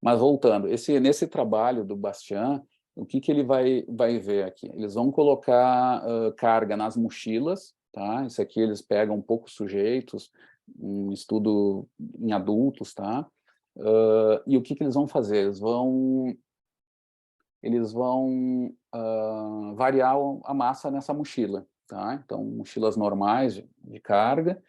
Mas voltando, nesse trabalho do Bastien, o que ele vai ver aqui? Eles vão colocar carga nas mochilas, tá? Isso aqui eles pegam poucos sujeitos, um estudo em adultos, tá? E o que eles vão fazer? Eles vão variar a massa nessa mochila, tá? Então, mochilas normais de carga,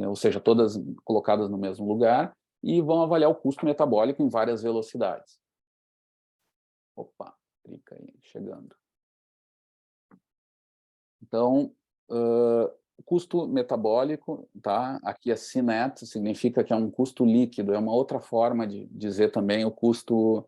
ou seja, todas colocadas no mesmo lugar, e vão avaliar o custo metabólico em várias velocidades. Opa, clica aí, chegando. Então, custo metabólico, tá? Aqui é CNET, significa que é um custo líquido, é uma outra forma de dizer também o custo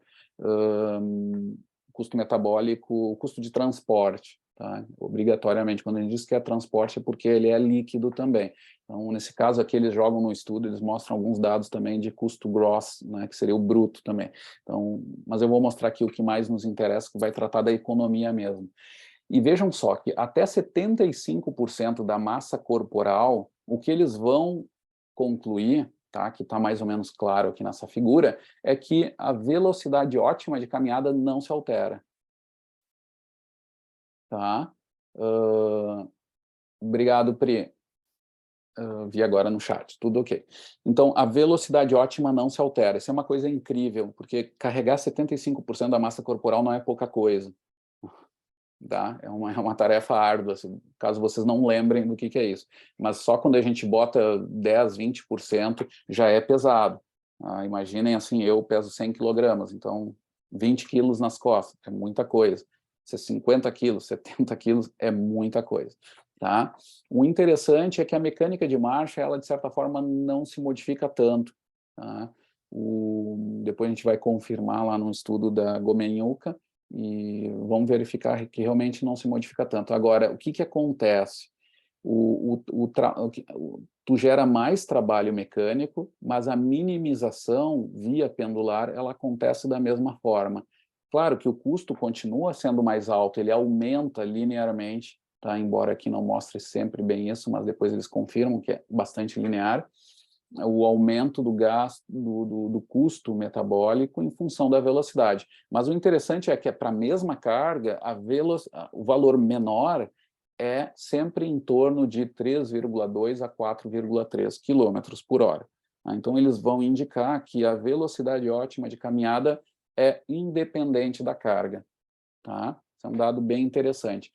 metabólico, o custo de transporte, tá? Obrigatoriamente, quando a gente diz que é transporte, é porque ele é líquido também. Então, nesse caso aqui, eles jogam no estudo, eles mostram alguns dados também de custo gross, né, que seria o bruto também. Então, mas eu vou mostrar aqui o que mais nos interessa, que vai tratar da economia mesmo. E vejam só que até 75% da massa corporal, o que eles vão concluir, tá, que está mais ou menos claro aqui nessa figura, é que a velocidade ótima de caminhada não se altera. Tá? Obrigado, Pri. Vi agora no chat, tudo ok. Então, a velocidade ótima não se altera. Isso é uma coisa incrível, porque carregar 75% da massa corporal não é pouca coisa. Tá? É uma tarefa árdua, caso vocês não lembrem do que é isso. Mas só quando a gente bota 10, 20% já é pesado. Imaginem assim, eu peso 100 quilogramas, então 20 quilos nas costas, é muita coisa. Se é 50 quilos, 70 quilos, é muita coisa. Tá? O interessante é que a mecânica de marcha, ela de certa forma não se modifica tanto. Tá? Depois a gente vai confirmar lá no estudo da Gomenyuka, e vamos verificar que realmente não se modifica tanto. Agora, o que acontece? Tu gera mais trabalho mecânico, mas a minimização via pendular, ela acontece da mesma forma. Claro que o custo continua sendo mais alto, ele aumenta linearmente, tá? Embora aqui não mostre sempre bem isso, mas depois eles confirmam que é bastante linear, o aumento do gasto, do custo metabólico em função da velocidade. Mas o interessante é que para a mesma carga, o valor menor é sempre em torno de 3,2 a 4,3 quilômetros por hora. Então, eles vão indicar que a velocidade ótima de caminhada é independente da carga. Tá? Isso é um dado bem interessante.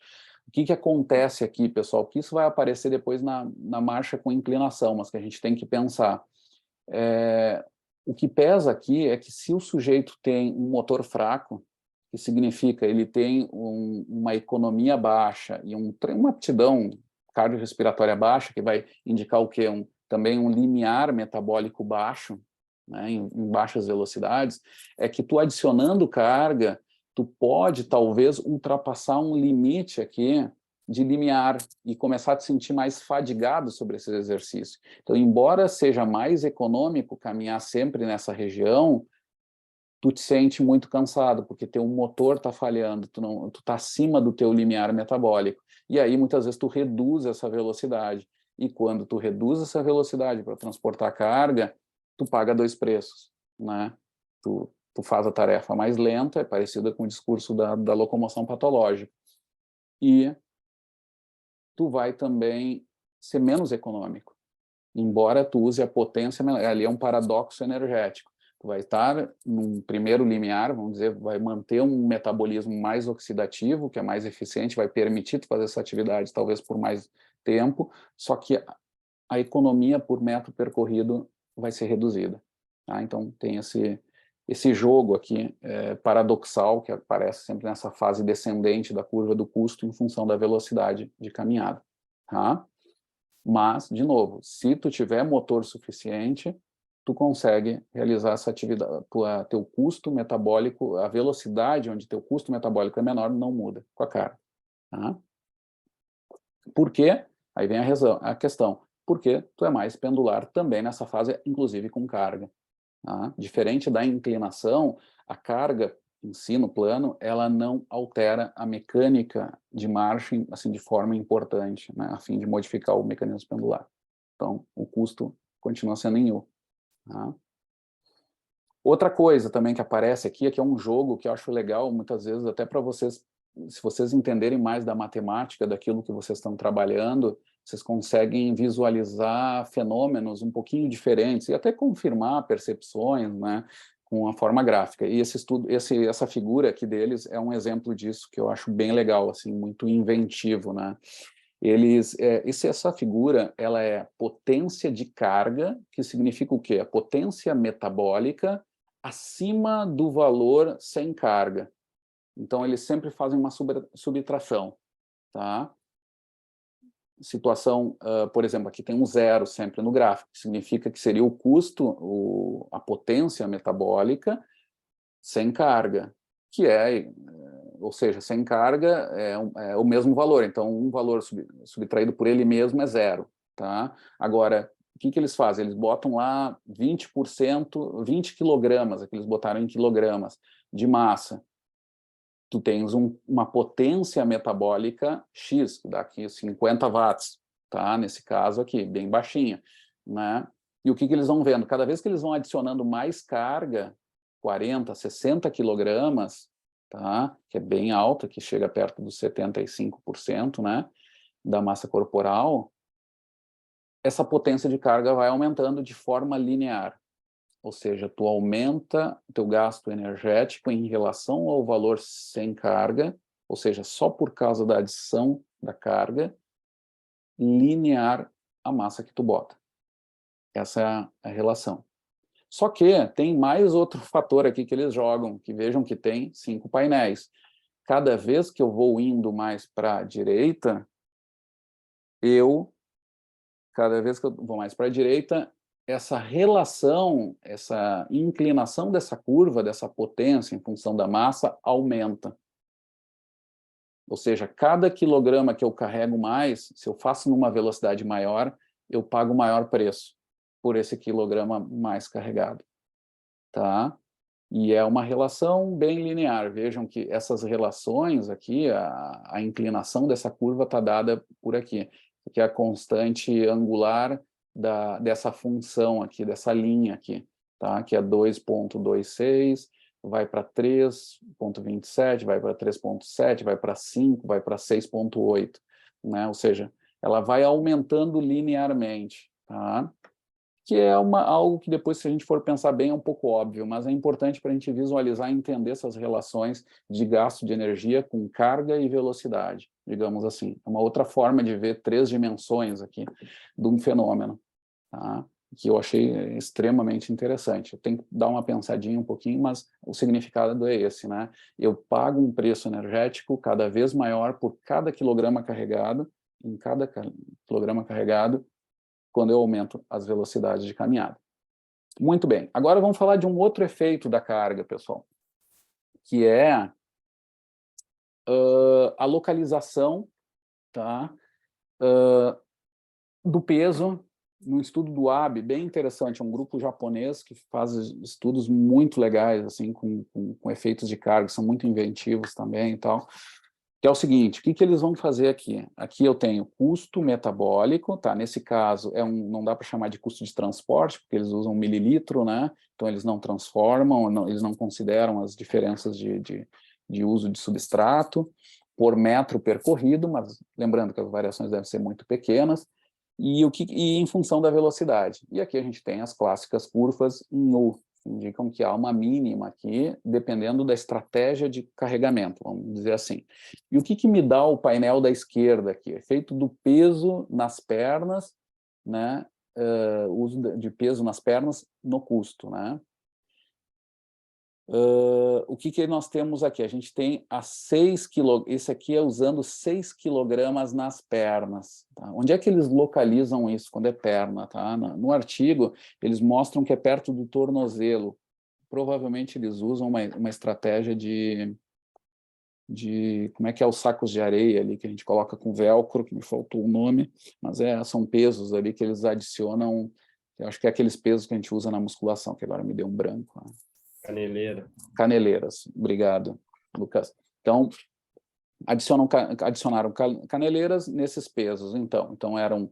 O que acontece aqui, pessoal? Que isso vai aparecer depois na marcha com inclinação, mas que a gente tem que pensar. O que pesa aqui é que se o sujeito tem um motor fraco, que significa ele tem uma economia baixa e uma aptidão cardiorrespiratória baixa, que vai indicar o quê? Também um limiar metabólico baixo, né, em baixas velocidades, é que tu adicionando carga, tu pode talvez ultrapassar um limite aqui de limiar e começar a te sentir mais fadigado sobre esse exercício. Então, embora seja mais econômico caminhar sempre nessa região, tu te sente muito cansado, porque teu motor está falhando, tu está acima do teu limiar metabólico. E aí, muitas vezes, tu reduz essa velocidade. E quando tu reduz essa velocidade para transportar carga, tu paga dois preços, né? Tu faz a tarefa mais lenta, é parecida com o discurso da locomoção patológica. E tu vai também ser menos econômico, embora tu use a potência, ali é um paradoxo energético. Tu vai estar num primeiro limiar, vamos dizer, vai manter um metabolismo mais oxidativo, que é mais eficiente, vai permitir tu fazer essa atividade talvez por mais tempo, só que a economia por metro percorrido vai ser reduzida. Tá? Então tem esse jogo aqui paradoxal, que aparece sempre nessa fase descendente da curva do custo em função da velocidade de caminhada. Tá? Mas, de novo, se tu tiver motor suficiente, tu consegue realizar essa atividade, teu custo metabólico, a velocidade onde teu custo metabólico é menor, não muda com a carga. Tá? Por quê? Aí vem a questão. Porque tu é mais pendular também nessa fase, inclusive com carga. Tá? Diferente da inclinação, a carga em si, no plano, ela não altera a mecânica de marcha assim, de forma importante, né, a fim de modificar o mecanismo pendular. Então, o custo continua sendo em U. Tá? Outra coisa também que aparece aqui é que é um jogo que eu acho legal, muitas vezes, até para vocês, se vocês entenderem mais da matemática, daquilo que vocês estão trabalhando, vocês conseguem visualizar fenômenos um pouquinho diferentes e até confirmar percepções, né, com a forma gráfica. E esse estudo, essa figura aqui deles é um exemplo disso que eu acho bem legal, assim, muito inventivo, né? Essa figura, ela é potência de carga, que significa o quê? A potência metabólica acima do valor sem carga. Então, eles sempre fazem uma subtração, tá? situação, por exemplo, aqui tem um zero sempre no gráfico, que significa que seria o custo, a potência metabólica sem carga, que ou seja, sem carga é o mesmo valor, então um valor subtraído por ele mesmo é zero, tá? Agora, o que eles fazem? Eles botam lá 20%, 20 quilogramas, aqui eles botaram em quilogramas de massa. Tu tens uma potência metabólica X, que dá aqui 50 watts, tá? Nesse caso aqui, bem baixinha, né? E o que eles vão vendo? Cada vez que eles vão adicionando mais carga, 40, 60 quilogramas, tá? Que é bem alta, que chega perto dos 75%, né? Da massa corporal, essa potência de carga vai aumentando de forma linear. Ou seja, tu aumenta o teu gasto energético em relação ao valor sem carga, ou seja, só por causa da adição da carga, linear a massa que tu bota. Essa é a relação. Só que tem mais outro fator aqui que eles jogam, que vejam que tem 5 painéis. Cada vez que eu vou indo mais para a direita, cada vez que eu vou mais para a direita, essa relação, essa inclinação dessa curva, dessa potência em função da massa, aumenta. Ou seja, cada quilograma que eu carrego mais, se eu faço numa velocidade maior, eu pago maior preço por esse quilograma mais carregado. Tá? E é uma relação bem linear. Vejam que essas relações aqui, a inclinação dessa curva está dada por aqui, que é a constante angular dessa função aqui, dessa linha aqui, tá? Que é 2,26, vai para 3,27, vai para 3,7, vai para 5, vai para 6,8, né? Ou seja, ela vai aumentando linearmente, tá? Que é algo que depois, se a gente for pensar bem, é um pouco óbvio, mas é importante para a gente visualizar e entender essas relações de gasto de energia com carga e velocidade, digamos assim. É uma outra forma de ver 3 dimensões aqui de um fenômeno, tá? Que eu achei extremamente interessante. Eu tenho que dar uma pensadinha um pouquinho, mas o significado é esse, né? Eu pago um preço energético cada vez maior por cada quilograma carregado, em cada quilograma carregado, quando eu aumento as velocidades de caminhada. Muito bem. Agora vamos falar de um outro efeito da carga, pessoal, que é a localização, tá, do peso no estudo do AB, bem interessante, é um grupo japonês que faz estudos muito legais, assim, com efeitos de carga, são muito inventivos também e tal. Que é o seguinte, o que eles vão fazer aqui? Aqui eu tenho custo metabólico, tá? Nesse caso, não dá para chamar de custo de transporte, porque eles usam mililitro, né? Então, eles não transformam, eles não consideram as diferenças de uso de substrato por metro percorrido, mas lembrando que as variações devem ser muito pequenas, e em função da velocidade. E aqui a gente tem as clássicas curvas em U, indicam que há uma mínima aqui, dependendo da estratégia de carregamento, vamos dizer assim. E o que me dá o painel da esquerda aqui? Efeito do peso nas pernas, né? Uso de peso nas pernas no custo, né? O que nós temos aqui? A gente tem a 6 kg, esse aqui é usando 6 quilogramas nas pernas. Tá? Onde é que eles localizam isso quando é perna? Tá? No artigo, eles mostram que é perto do tornozelo. Provavelmente eles usam uma estratégia como é que é os sacos de areia ali, que a gente coloca com velcro, que me faltou o nome, mas são pesos ali que eles adicionam, eu acho que é aqueles pesos que a gente usa na musculação, que agora me deu um branco. Caneleira. Caneleiras, obrigado, Lucas. Então, adicionaram caneleiras nesses pesos, então eram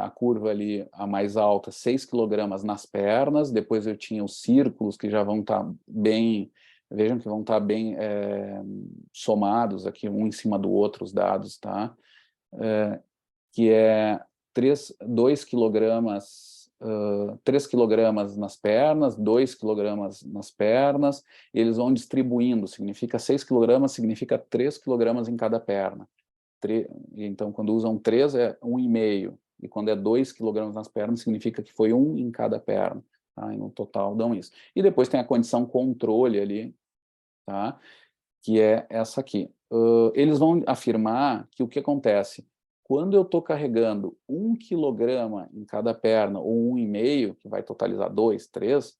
a curva ali, a mais alta, 6 quilogramas nas pernas, depois eu tinha os círculos que já vão estar bem, vejam que vão estar bem somados aqui, um em cima do outro, os dados, tá? Que é 2 quilogramas, 3 quilogramas nas pernas, 2 quilogramas nas pernas, e eles vão distribuindo, significa 6 quilogramas, significa 3 quilogramas em cada perna. Então, quando usam 3, é 1,5, e quando é 2 quilogramas nas pernas, significa que foi 1 em cada perna, tá? E no total dão isso. E depois tem a condição controle ali, tá? Que é essa aqui. Eles vão afirmar que o que acontece? quando eu estou carregando 1 quilograma em cada perna, ou 1,5, que vai totalizar 2, 3,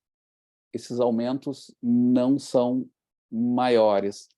esses aumentos não são maiores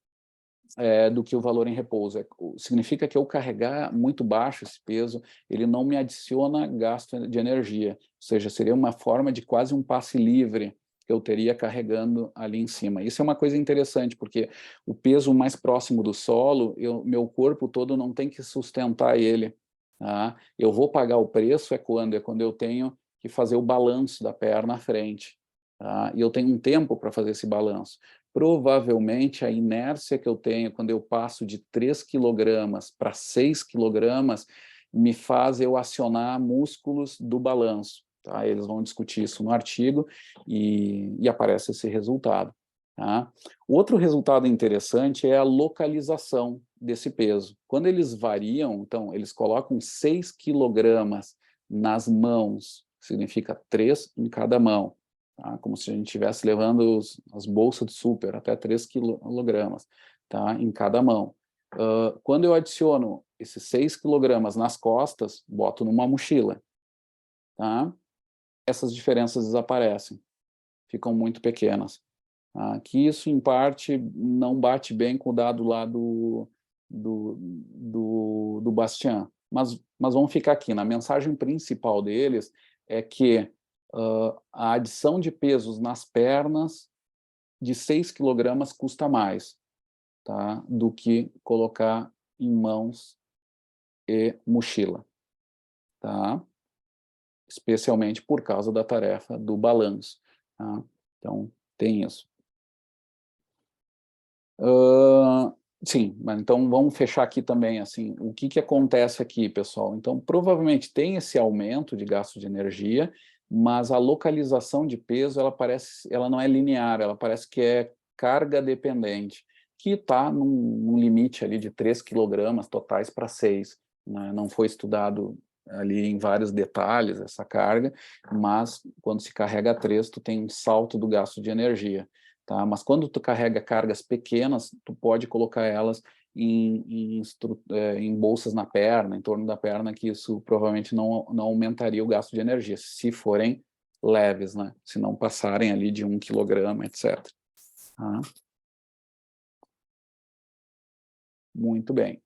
do que o valor em repouso. Significa que eu carregar muito baixo esse peso, ele não me adiciona gasto de energia, ou seja, seria uma forma de quase um passe livre que eu teria carregando ali em cima. Isso é uma coisa interessante, porque o peso mais próximo do solo, meu corpo todo não tem que sustentar ele. Tá? Eu vou pagar o preço quando eu tenho que fazer o balanço da perna à frente. Tá? E eu tenho um tempo para fazer esse balanço. Provavelmente a inércia que eu tenho quando eu passo de 3 quilogramas para 6 quilogramas me faz eu acionar músculos do balanço. Tá? Eles vão discutir isso no artigo e aparece esse resultado. Tá? O outro resultado interessante é a localização desse peso. Quando eles variam, então, eles colocam 6 quilogramas nas mãos, significa 3 em cada mão. Tá? Como se a gente estivesse levando as bolsas de super, até 3 quilogramas, tá? Em cada mão. Quando eu adiciono esses 6 quilogramas nas costas, boto numa mochila. Tá? Essas diferenças desaparecem, ficam muito pequenas. Tá? Que isso, em parte, não bate bem com o dado lá do Bastian. Mas vamos ficar aqui. Na mensagem principal deles é que a adição de pesos nas pernas de 6 quilogramas custa mais, tá? Do que colocar em mãos e mochila. Tá? Especialmente por causa da tarefa do balanço. Tá? Então, tem isso. Sim, mas então vamos fechar aqui também, assim, o que acontece aqui, pessoal? Então, provavelmente tem esse aumento de gasto de energia, mas a localização de peso, ela não é linear, ela parece que é carga dependente, que está num limite ali de 3 quilogramas totais para 6, né? Não foi estudado ali em vários detalhes essa carga, mas quando se carrega 3, tu tem um salto do gasto de energia. Tá? Mas quando tu carrega cargas pequenas, tu pode colocar elas em bolsas na perna, em torno da perna, que isso provavelmente não aumentaria o gasto de energia, se forem leves, né? Se não passarem ali de 1 quilograma, etc. Tá? Muito bem.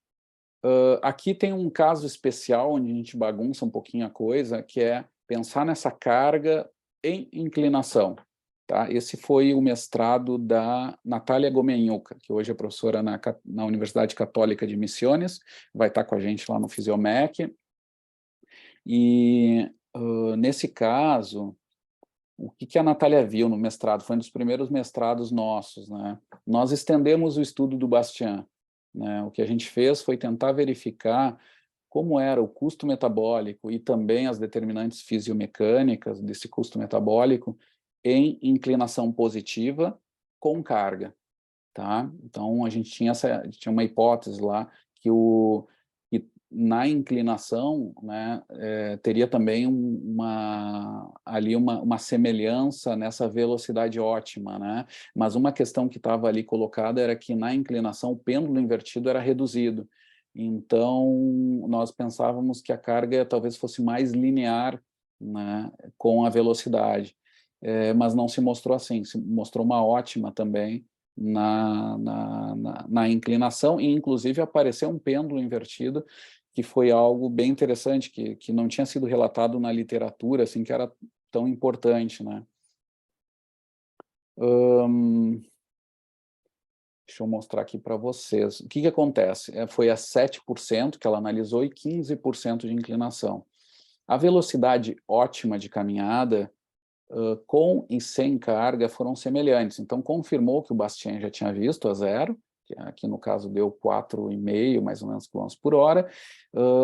Aqui tem um caso especial, onde a gente bagunça um pouquinho a coisa, que é pensar nessa carga em inclinação. Tá? Esse foi o mestrado da Natália Gomenhuca, que hoje é professora na Universidade Católica de Misiones, vai estar com a gente lá no Fisiomec. E, nesse caso, o que a Natália viu no mestrado? Foi um dos primeiros mestrados nossos. Né? Nós estendemos o estudo do Bastian. Né? O que a gente fez foi tentar verificar como era o custo metabólico e também as determinantes fisiomecânicas desse custo metabólico em inclinação positiva com carga. Tá? Então, a gente tinha uma hipótese lá que na inclinação, né, teria também uma semelhança nessa velocidade ótima, né? Mas uma questão que estava ali colocada era que na inclinação o pêndulo invertido era reduzido. Então, nós pensávamos que a carga talvez fosse mais linear, né, com a velocidade. Mas não se mostrou assim, se mostrou uma ótima também na inclinação, e inclusive apareceu um pêndulo invertido, que foi algo bem interessante, que não tinha sido relatado na literatura, assim, que era tão importante, né? Deixa eu mostrar aqui para vocês. O que acontece? Foi a 7% que ela analisou e 15% de inclinação. A velocidade ótima de caminhada, com e sem carga, foram semelhantes. Então, confirmou que o Bastien já tinha visto a 0, que aqui no caso deu 4,5, mais ou menos, quilômetros por hora.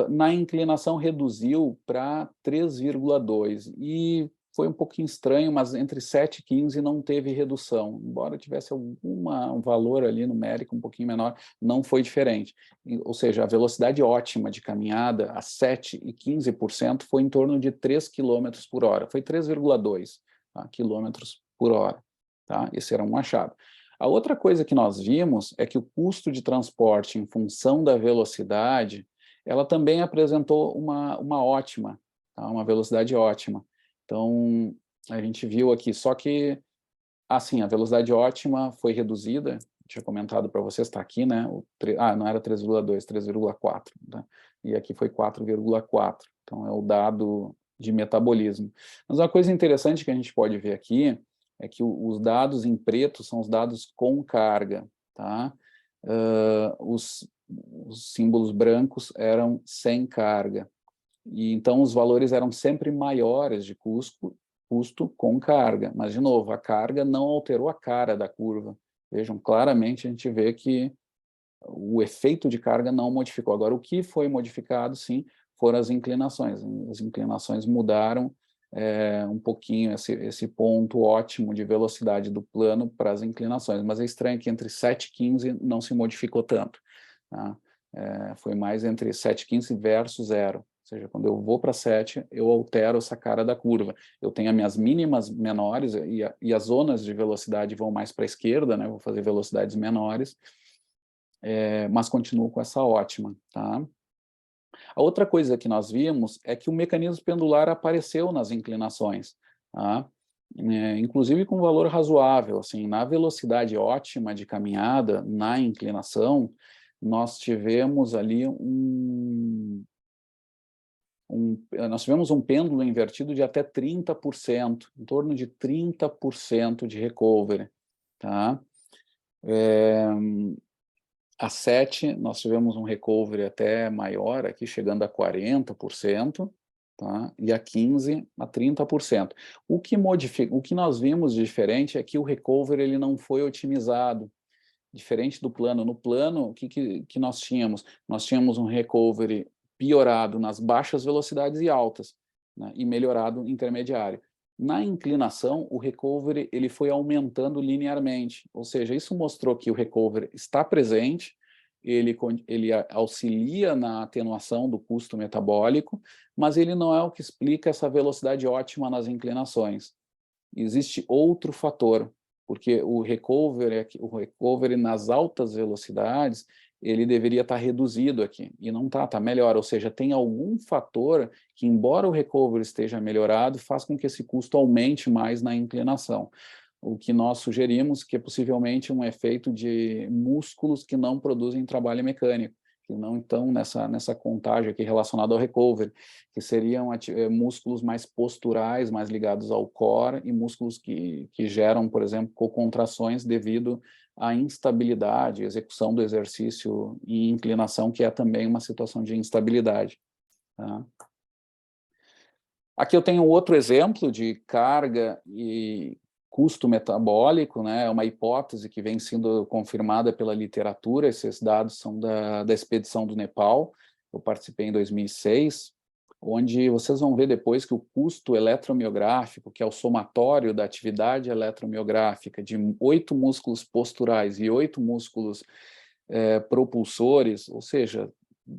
Na inclinação, reduziu para 3,2. E foi um pouquinho estranho, mas entre 7 e 15 não teve redução. Embora tivesse um valor ali numérico um pouquinho menor, não foi diferente. Ou seja, a velocidade ótima de caminhada, a 7 e 15%, foi em torno de 3 km por hora. Foi 3,2 quilômetros por hora. Tá? Esse era um achado. A outra coisa que nós vimos é que o custo de transporte em função da velocidade ela também apresentou uma ótima, tá? Uma velocidade ótima. Então, a gente viu aqui, só que, assim, a velocidade ótima foi reduzida, tinha comentado para vocês, está aqui, né? Não era 3,2, 3,4, tá? E aqui foi 4,4, então é o dado de metabolismo. Mas uma coisa interessante que a gente pode ver aqui é que os dados em preto são os dados com carga, tá? Os símbolos brancos eram sem carga, e então os valores eram sempre maiores de custo com carga, mas de novo, a carga não alterou a cara da curva. Vejam, claramente a gente vê que o efeito de carga não modificou. Agora, o que foi modificado, sim, foram as inclinações. As inclinações mudaram um pouquinho esse ponto ótimo de velocidade do plano para as inclinações, mas é estranho que entre 7 e 15 não se modificou tanto, tá? Foi mais entre 7 e 15 versus 0. Ou seja, quando eu vou para 7, eu altero essa cara da curva. Eu tenho as minhas mínimas menores e as zonas de velocidade vão mais para a esquerda, né? Vou fazer velocidades menores, mas continuo com essa ótima, tá? A outra coisa que nós vimos é que o mecanismo pendular apareceu nas inclinações, tá? Inclusive com valor razoável, assim, na velocidade ótima de caminhada, na inclinação, nós tivemos ali nós tivemos um pêndulo invertido de até 30%, em torno de 30% de recovery, tá? A 7, nós tivemos um recovery até maior, aqui chegando a 40%, tá? E a 15, a 30%. O que nós vimos de diferente é que o recovery ele não foi otimizado, diferente do plano. No plano, o que nós tínhamos? Nós tínhamos um recovery piorado nas baixas velocidades e altas, né? E melhorado intermediário. Na inclinação, o recovery ele foi aumentando linearmente, ou seja, isso mostrou que o recovery está presente, ele auxilia na atenuação do custo metabólico, mas ele não é o que explica essa velocidade ótima nas inclinações. Existe outro fator, porque o recovery nas altas velocidades, ele deveria estar reduzido aqui, e não está, está melhor, ou seja, tem algum fator que, embora o recovery esteja melhorado, faz com que esse custo aumente mais na inclinação. O que nós sugerimos que é possivelmente um efeito de músculos que não produzem trabalho mecânico, que não estão nessa contagem aqui relacionada ao recovery, que seriam músculos mais posturais, mais ligados ao core, e músculos que geram, por exemplo, cocontrações devido à instabilidade, execução do exercício e inclinação, que é também uma situação de instabilidade, tá? Aqui eu tenho outro exemplo de carga e custo metabólico, né? É uma hipótese que vem sendo confirmada pela literatura. Esses dados são da expedição do Nepal. Eu participei em 2006, onde vocês vão ver depois que o custo eletromiográfico, que é o somatório da atividade eletromiográfica de 8 músculos posturais e 8 músculos propulsores, ou seja,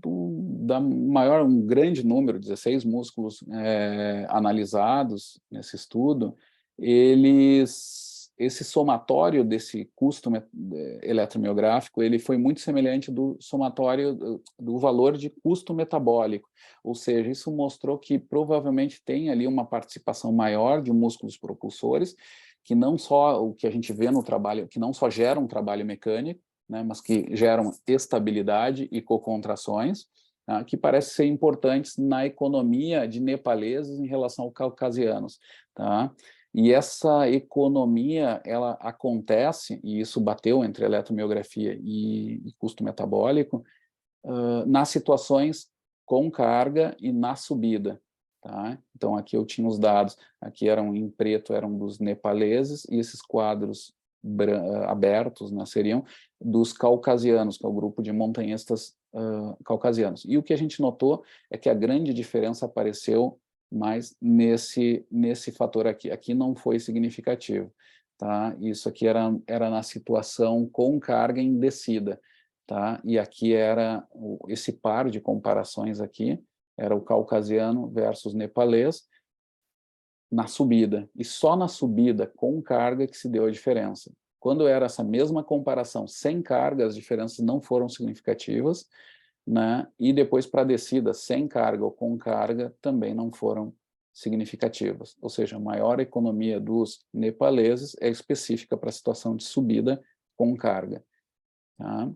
um grande número, 16 músculos analisados nesse estudo, esse somatório desse custo eletromiográfico, ele foi muito semelhante do somatório do valor de custo metabólico, ou seja, isso mostrou que provavelmente tem ali uma participação maior de músculos propulsores, que não só o que a gente vê no trabalho, que não só geram um trabalho mecânico, né, mas que geram estabilidade e cocontrações, tá, que parecem ser importantes na economia de nepaleses em relação aos caucasianos, tá? E essa economia, ela acontece, e isso bateu entre eletromiografia e custo metabólico, nas situações com carga e na subida, tá? Então, aqui eu tinha os dados, aqui eram em preto, eram dos nepaleses, e esses quadros abertos, né, seriam dos caucasianos, que é o grupo de montanhistas caucasianos. E o que a gente notou é que a grande diferença apareceu mais nesse fator aqui. Aqui não foi significativo, tá? Isso aqui era na situação com carga em descida, tá? E aqui era esse par de comparações aqui, era o caucasiano versus nepalês, na subida, e só na subida com carga que se deu a diferença. Quando era essa mesma comparação sem carga, as diferenças não foram significativas, né? E depois para a descida sem carga ou com carga também não foram significativas. Ou seja, a maior economia dos nepaleses é específica para a situação de subida com carga. Tá?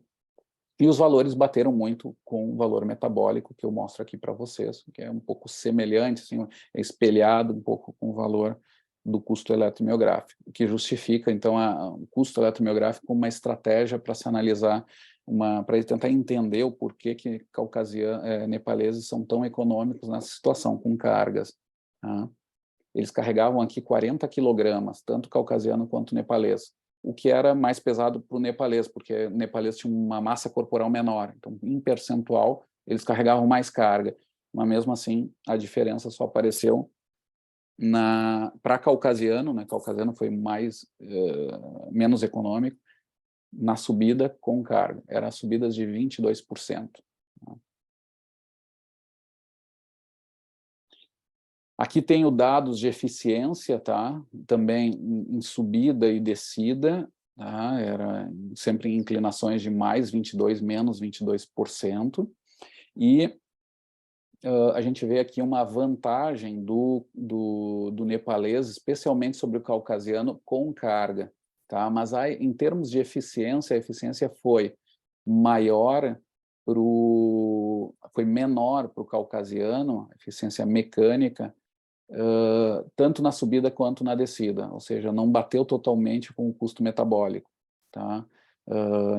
E os valores bateram muito com o valor metabólico, que eu mostro aqui para vocês, que é um pouco semelhante, assim, é espelhado um pouco com o valor do custo eletromiográfico, o que justifica, então, o custo eletromiográfico como uma estratégia para se analisar, para tentar entender o porquê que nepaleses são tão econômicos nessa situação, com cargas. Tá? Eles carregavam aqui 40 quilogramas, tanto caucasiano quanto nepalês, o que era mais pesado para o nepalês, porque o nepalês tinha uma massa corporal menor, então, em percentual, eles carregavam mais carga, mas mesmo assim, a diferença só apareceu para caucasiano, né? Caucasiano foi menos econômico, na subida com carga, eram subidas de 22%. Aqui tenho dados de eficiência, tá? Também em subida e descida, tá? Era sempre em inclinações de mais 22%, menos 22%. E a gente vê aqui uma vantagem do nepalês, especialmente sobre o caucasiano, com carga. Tá? Mas em termos de eficiência, a eficiência foi foi menor para o caucasiano, eficiência mecânica, tanto na subida quanto na descida, ou seja, não bateu totalmente com o custo metabólico. Tá?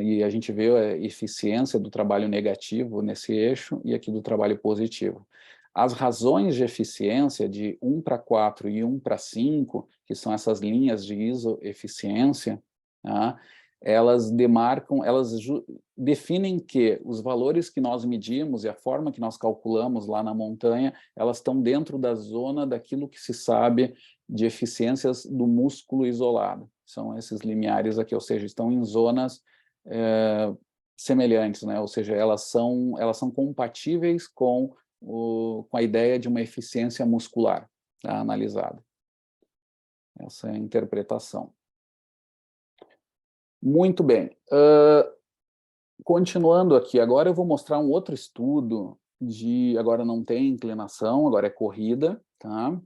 E a gente vê a eficiência do trabalho negativo nesse eixo e aqui do trabalho positivo. As razões de eficiência de 1:4 e 1:5, que são essas linhas de isoeficiência, tá? Elas definem que os valores que nós medimos e a forma que nós calculamos lá na montanha, elas estão dentro da zona daquilo que se sabe de eficiências do músculo isolado. São esses limiares aqui, ou seja, estão em zonas semelhantes, né? Ou seja, elas são compatíveis com a ideia de uma eficiência muscular, tá? Analisada. Essa é a interpretação. Muito bem. Continuando aqui, agora eu vou mostrar um outro estudo agora não tem inclinação, agora é corrida, tá?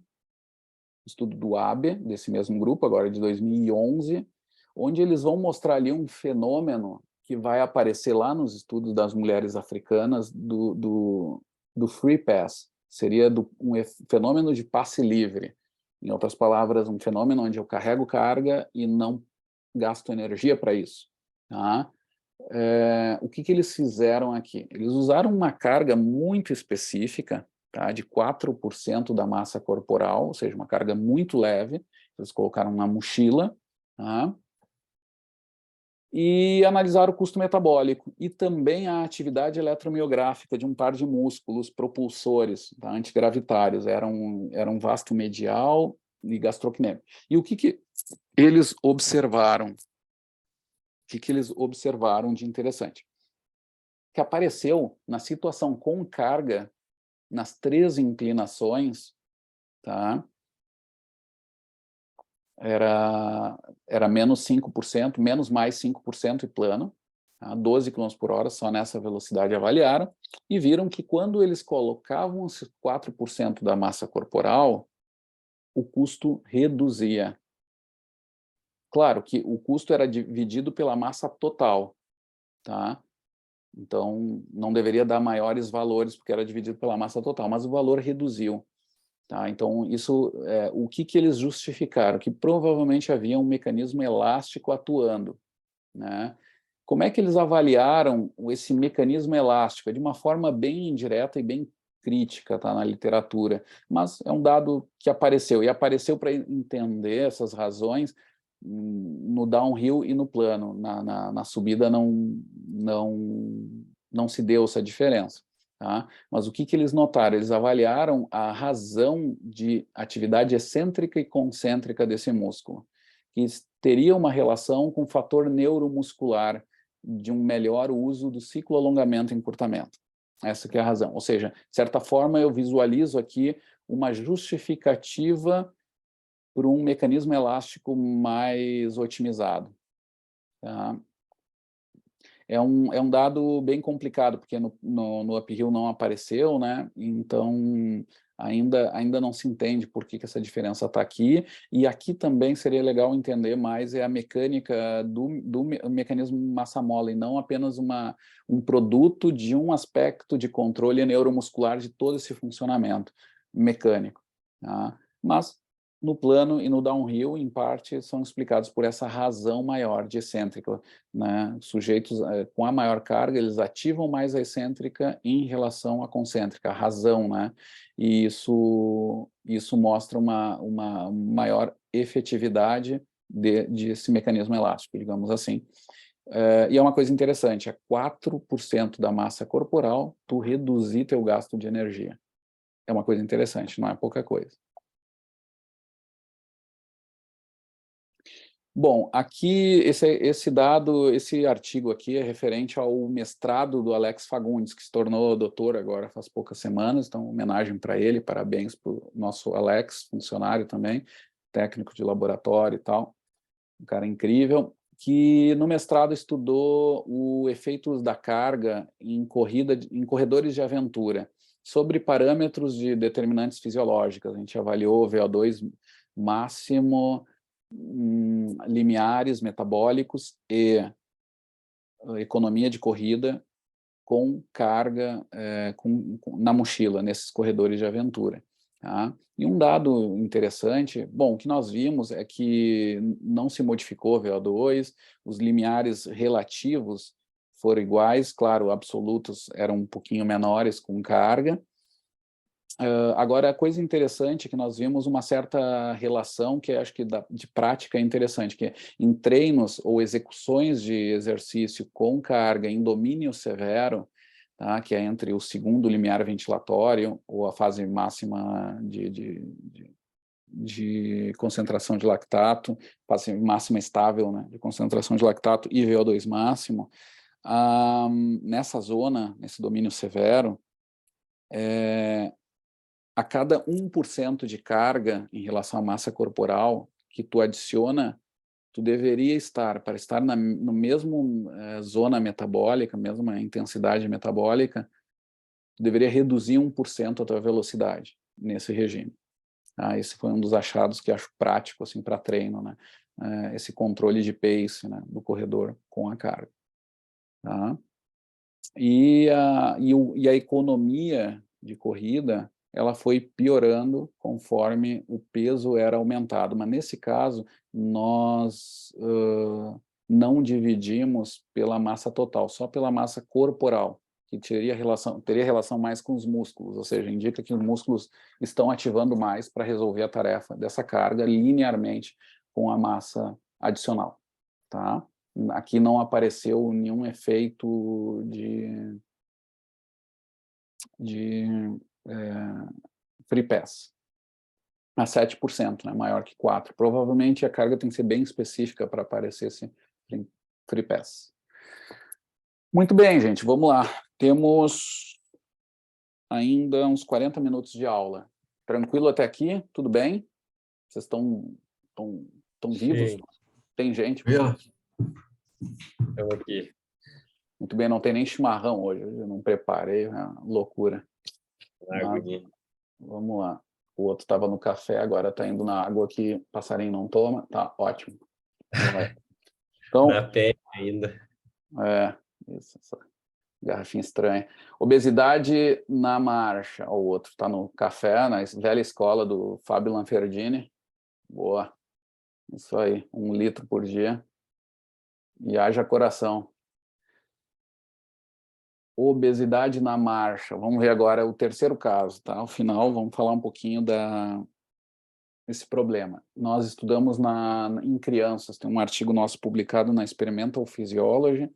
Estudo do ABE, desse mesmo grupo, agora de 2011, onde eles vão mostrar ali um fenômeno que vai aparecer lá nos estudos das mulheres africanas do free pass, seria um fenômeno de passe livre. Em outras palavras, um fenômeno onde eu carrego carga e não gasto energia para isso. Tá? O que eles fizeram aqui? Eles usaram uma carga muito específica, tá, de 4% da massa corporal, ou seja, uma carga muito leve, eles colocaram na mochila, tá, e analisaram o custo metabólico e também a atividade eletromiográfica de um par de músculos propulsores, tá, antigravitários, era um vasto medial e gastrocnêmico. E o que eles observaram? O que eles observaram de interessante? Que apareceu na situação com carga, nas 3 inclinações, tá? Era menos 5%, menos mais 5% e plano, tá? 12 km por hora, só nessa velocidade avaliaram, e viram que quando eles colocavam os 4% da massa corporal, o custo reduzia. Claro que o custo era dividido pela massa total, tá? Então, não deveria dar maiores valores, porque era dividido pela massa total, mas o valor reduziu. Tá? Então, o que eles justificaram? Que provavelmente havia um mecanismo elástico atuando. Né? Como é que eles avaliaram esse mecanismo elástico? De uma forma bem indireta e bem crítica, tá, na literatura, mas é um dado que apareceu, e apareceu para entender essas razões no downhill e no plano. Na subida não se deu essa diferença. Tá? Mas o que eles notaram? Eles avaliaram a razão de atividade excêntrica e concêntrica desse músculo, que teria uma relação com o fator neuromuscular de um melhor uso do ciclo alongamento e encurtamento. Essa que é a razão. Ou seja, de certa forma, eu visualizo aqui uma justificativa por um mecanismo elástico mais otimizado. Tá? é um dado bem complicado, porque no uphill não apareceu, né? Então, ainda não se entende por que essa diferença está aqui, e aqui também seria legal entender mais a mecânica do mecanismo massa-mola, e não apenas um produto de um aspecto de controle neuromuscular de todo esse funcionamento mecânico. Tá? Mas no plano e no downhill, em parte, são explicados por essa razão maior de excêntrica, né? Sujeitos com a maior carga, eles ativam mais a excêntrica em relação à concêntrica, a razão, né? E isso mostra uma maior efetividade desse mecanismo elástico, digamos assim. E é uma coisa interessante, é 4% da massa corporal tu reduzir teu gasto de energia. É uma coisa interessante, não é pouca coisa. Bom, aqui esse artigo aqui é referente ao mestrado do Alex Fagundes, que se tornou doutor agora faz poucas semanas, então homenagem para ele, parabéns para o nosso Alex, funcionário também, técnico de laboratório e tal, um cara incrível, que no mestrado estudou os efeitos da carga em corredores de aventura, sobre parâmetros de determinantes fisiológicos. A gente avaliou VO2 máximo, limiares metabólicos e economia de corrida com carga na mochila, nesses corredores de aventura. Tá? E um dado interessante, bom, o que nós vimos é que não se modificou o VO2, os limiares relativos foram iguais, claro, absolutos eram um pouquinho menores com carga. Agora, a coisa interessante é que nós vimos uma certa relação, que acho que de prática é interessante, que em treinos ou execuções de exercício com carga em domínio severo, tá, que é entre o segundo limiar ventilatório ou a fase máxima de concentração de lactato, fase máxima estável, né, de concentração de lactato e VO2 máximo, nessa zona, nesse domínio severo, a cada 1% de carga em relação à massa corporal que tu adiciona, tu deveria estar, para estar no mesmo zona metabólica, mesma intensidade metabólica, tu deveria reduzir 1% a tua velocidade nesse regime. Esse foi um dos achados que acho prático assim, para treino, né? Esse controle de pace, né, do corredor com a carga. Tá? E a economia de corrida, ela foi piorando conforme o peso era aumentado. Mas, nesse caso, nós não dividimos pela massa total, só pela massa corporal, que teria relação mais com os músculos, ou seja, indica que os músculos estão ativando mais para resolver a tarefa dessa carga linearmente com a massa adicional. Tá? Aqui não apareceu nenhum efeito de free pass. A 7%, né, maior que 4%. Provavelmente a carga tem que ser bem específica para aparecer esse free pass. Muito bem, gente, vamos lá. Temos ainda uns 40 minutos de aula. Tranquilo até aqui? Tudo bem? Vocês estão vivos? Sim. Tem gente? Estamos aqui. Muito bem, não tem nem chimarrão hoje. Eu não preparei, é uma loucura. Vamos lá. O outro estava no café, agora está indo na água que passarinho não toma. Tá, ótimo. Então, Na pele ainda. Isso, essa garrafinha estranha. Obesidade na marcha. O outro está no café, na velha escola do Fábio Lanferdini. Boa. Isso aí, 1 litro por dia. E haja coração. Obesidade na marcha. Vamos ver agora o terceiro caso, tá? Ao final, vamos falar um pouquinho desse problema. Nós estudamos em crianças, tem um artigo nosso publicado na Experimental Physiology,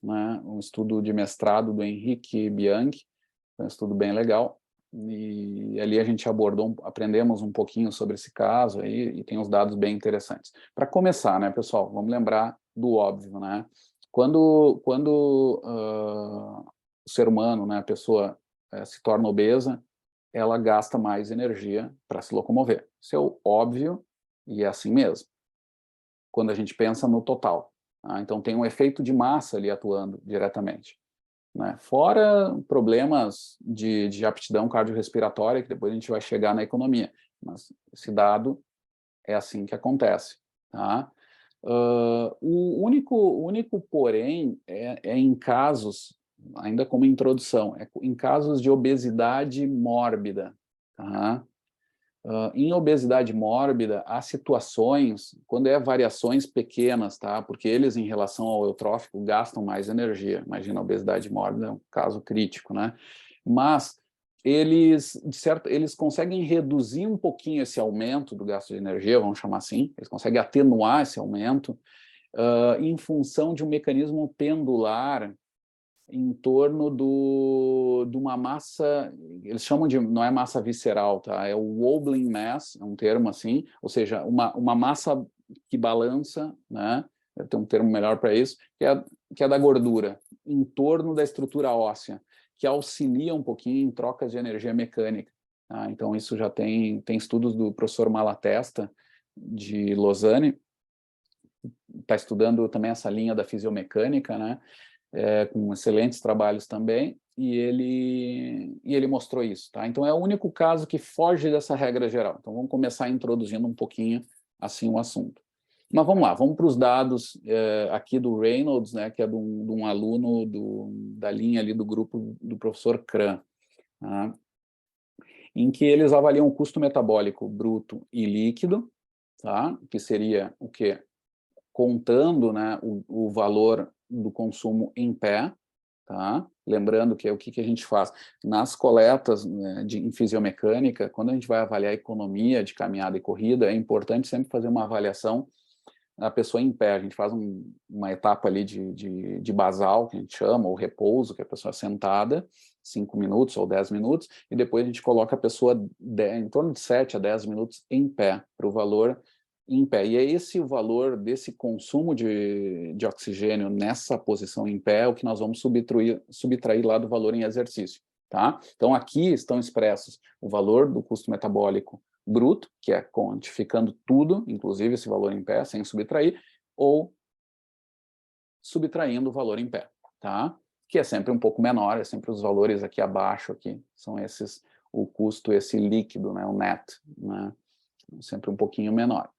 né? Um estudo de mestrado do Henrique Bianchi, um estudo bem legal, e ali a gente aprendemos um pouquinho sobre esse caso aí, e tem uns dados bem interessantes. Para começar, né, pessoal, vamos lembrar do óbvio, né? Quando o ser humano, né, a pessoa se torna obesa, ela gasta mais energia para se locomover. Isso é óbvio e é assim mesmo, quando a gente pensa no total. Tá? Então, tem um efeito de massa ali atuando diretamente, né? Fora problemas de aptidão cardiorrespiratória, que depois a gente vai chegar na economia. Mas esse dado é assim que acontece. Tá? O único porém é em casos, ainda como introdução, é em casos de obesidade mórbida. Tá? Em obesidade mórbida, há situações, quando é variações pequenas, tá? Porque eles, em relação ao eutrófico, gastam mais energia. Imagina, a obesidade mórbida é um caso crítico, né? Mas eles, de certo, eles conseguem reduzir um pouquinho esse aumento do gasto de energia, vamos chamar assim, eles conseguem atenuar esse aumento em função de um mecanismo pendular em torno de uma massa, eles chamam de, não é massa visceral, tá? É o wobbling mass, é um termo assim, ou seja, uma massa que balança, né? Tem um termo melhor para isso, que é da gordura, em torno da estrutura óssea, que auxilia um pouquinho em trocas de energia mecânica. Tá? Então, isso já tem estudos do professor Malatesta, de Lausanne, está estudando também essa linha da fisiomecânica, né? Com excelentes trabalhos também, e ele mostrou isso. Tá? Então, é o único caso que foge dessa regra geral. Então, vamos começar introduzindo um pouquinho assim o assunto. Mas vamos lá, vamos para os dados aqui do Reynolds, né, que é de um aluno da linha ali do grupo do professor Kran, tá? Em que eles avaliam o custo metabólico bruto e líquido, tá? Que seria o quê? Contando, né, o valor do consumo em pé, tá? Lembrando que é o que a gente faz nas coletas, né, em fisiomecânica, quando a gente vai avaliar a economia de caminhada e corrida, é importante sempre fazer uma avaliação da pessoa em pé. A gente faz uma etapa ali de basal, que a gente chama, ou repouso, que é a pessoa sentada, 5 minutos ou 10 minutos, e depois a gente coloca a pessoa em torno de 7 a 10 minutos em pé, para o valor em pé. E é esse o valor desse consumo de oxigênio nessa posição em pé, o que nós vamos subtrair lá do valor em exercício. Tá? Então, aqui estão expressos o valor do custo metabólico bruto, que é quantificando tudo, inclusive esse valor em pé, sem subtrair, ou subtraindo o valor em pé, tá? Que é sempre um pouco menor, é sempre os valores aqui abaixo, aqui, são esses, o custo, esse líquido, né, o net, né? Sempre um pouquinho menor.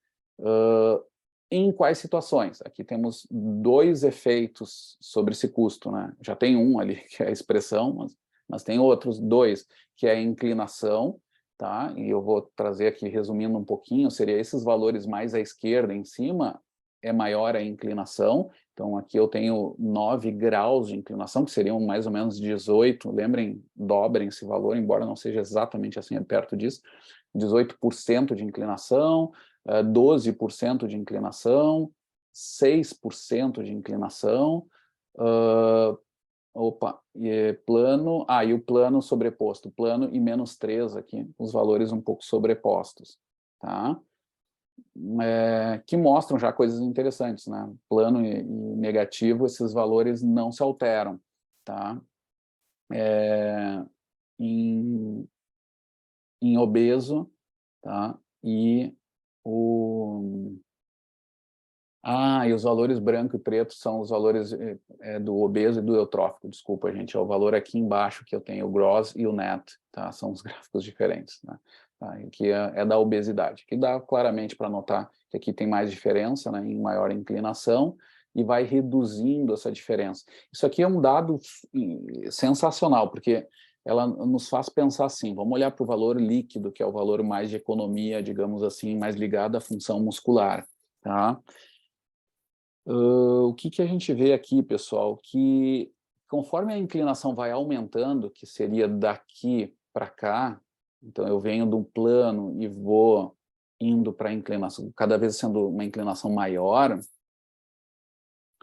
Em quais situações? Aqui temos dois efeitos sobre esse custo, né? Já tem um ali, que é a expressão, mas tem outros dois, que é a inclinação, tá? E eu vou trazer aqui, resumindo um pouquinho, seria esses valores mais à esquerda, em cima, é maior a inclinação. Então, aqui eu tenho 9 graus de inclinação, que seriam mais ou menos 18, lembrem, dobrem esse valor, embora não seja exatamente assim, é perto disso, 18% de inclinação, 12% de inclinação, 6% de inclinação, plano, e o plano sobreposto, plano e menos 3 aqui, os valores um pouco sobrepostos, tá? Que mostram já coisas interessantes, né? Plano e negativo, esses valores não se alteram, tá? Em obeso, tá? E os valores branco e preto são os valores do obeso e do eutrófico, desculpa, gente, é o valor aqui embaixo que eu tenho, o gross e o net, tá? São os gráficos diferentes, né? Tá? Que é da obesidade, que dá claramente para notar que aqui tem mais diferença, né, em maior inclinação, e vai reduzindo essa diferença. Isso aqui é um dado sensacional, porque ela nos faz pensar assim, vamos olhar para o valor líquido, que é o valor mais de economia, digamos assim, mais ligado à função muscular, tá? O que a gente vê aqui, pessoal, que conforme a inclinação vai aumentando, que seria daqui para cá, então eu venho de um plano e vou indo para a inclinação, cada vez sendo uma inclinação maior,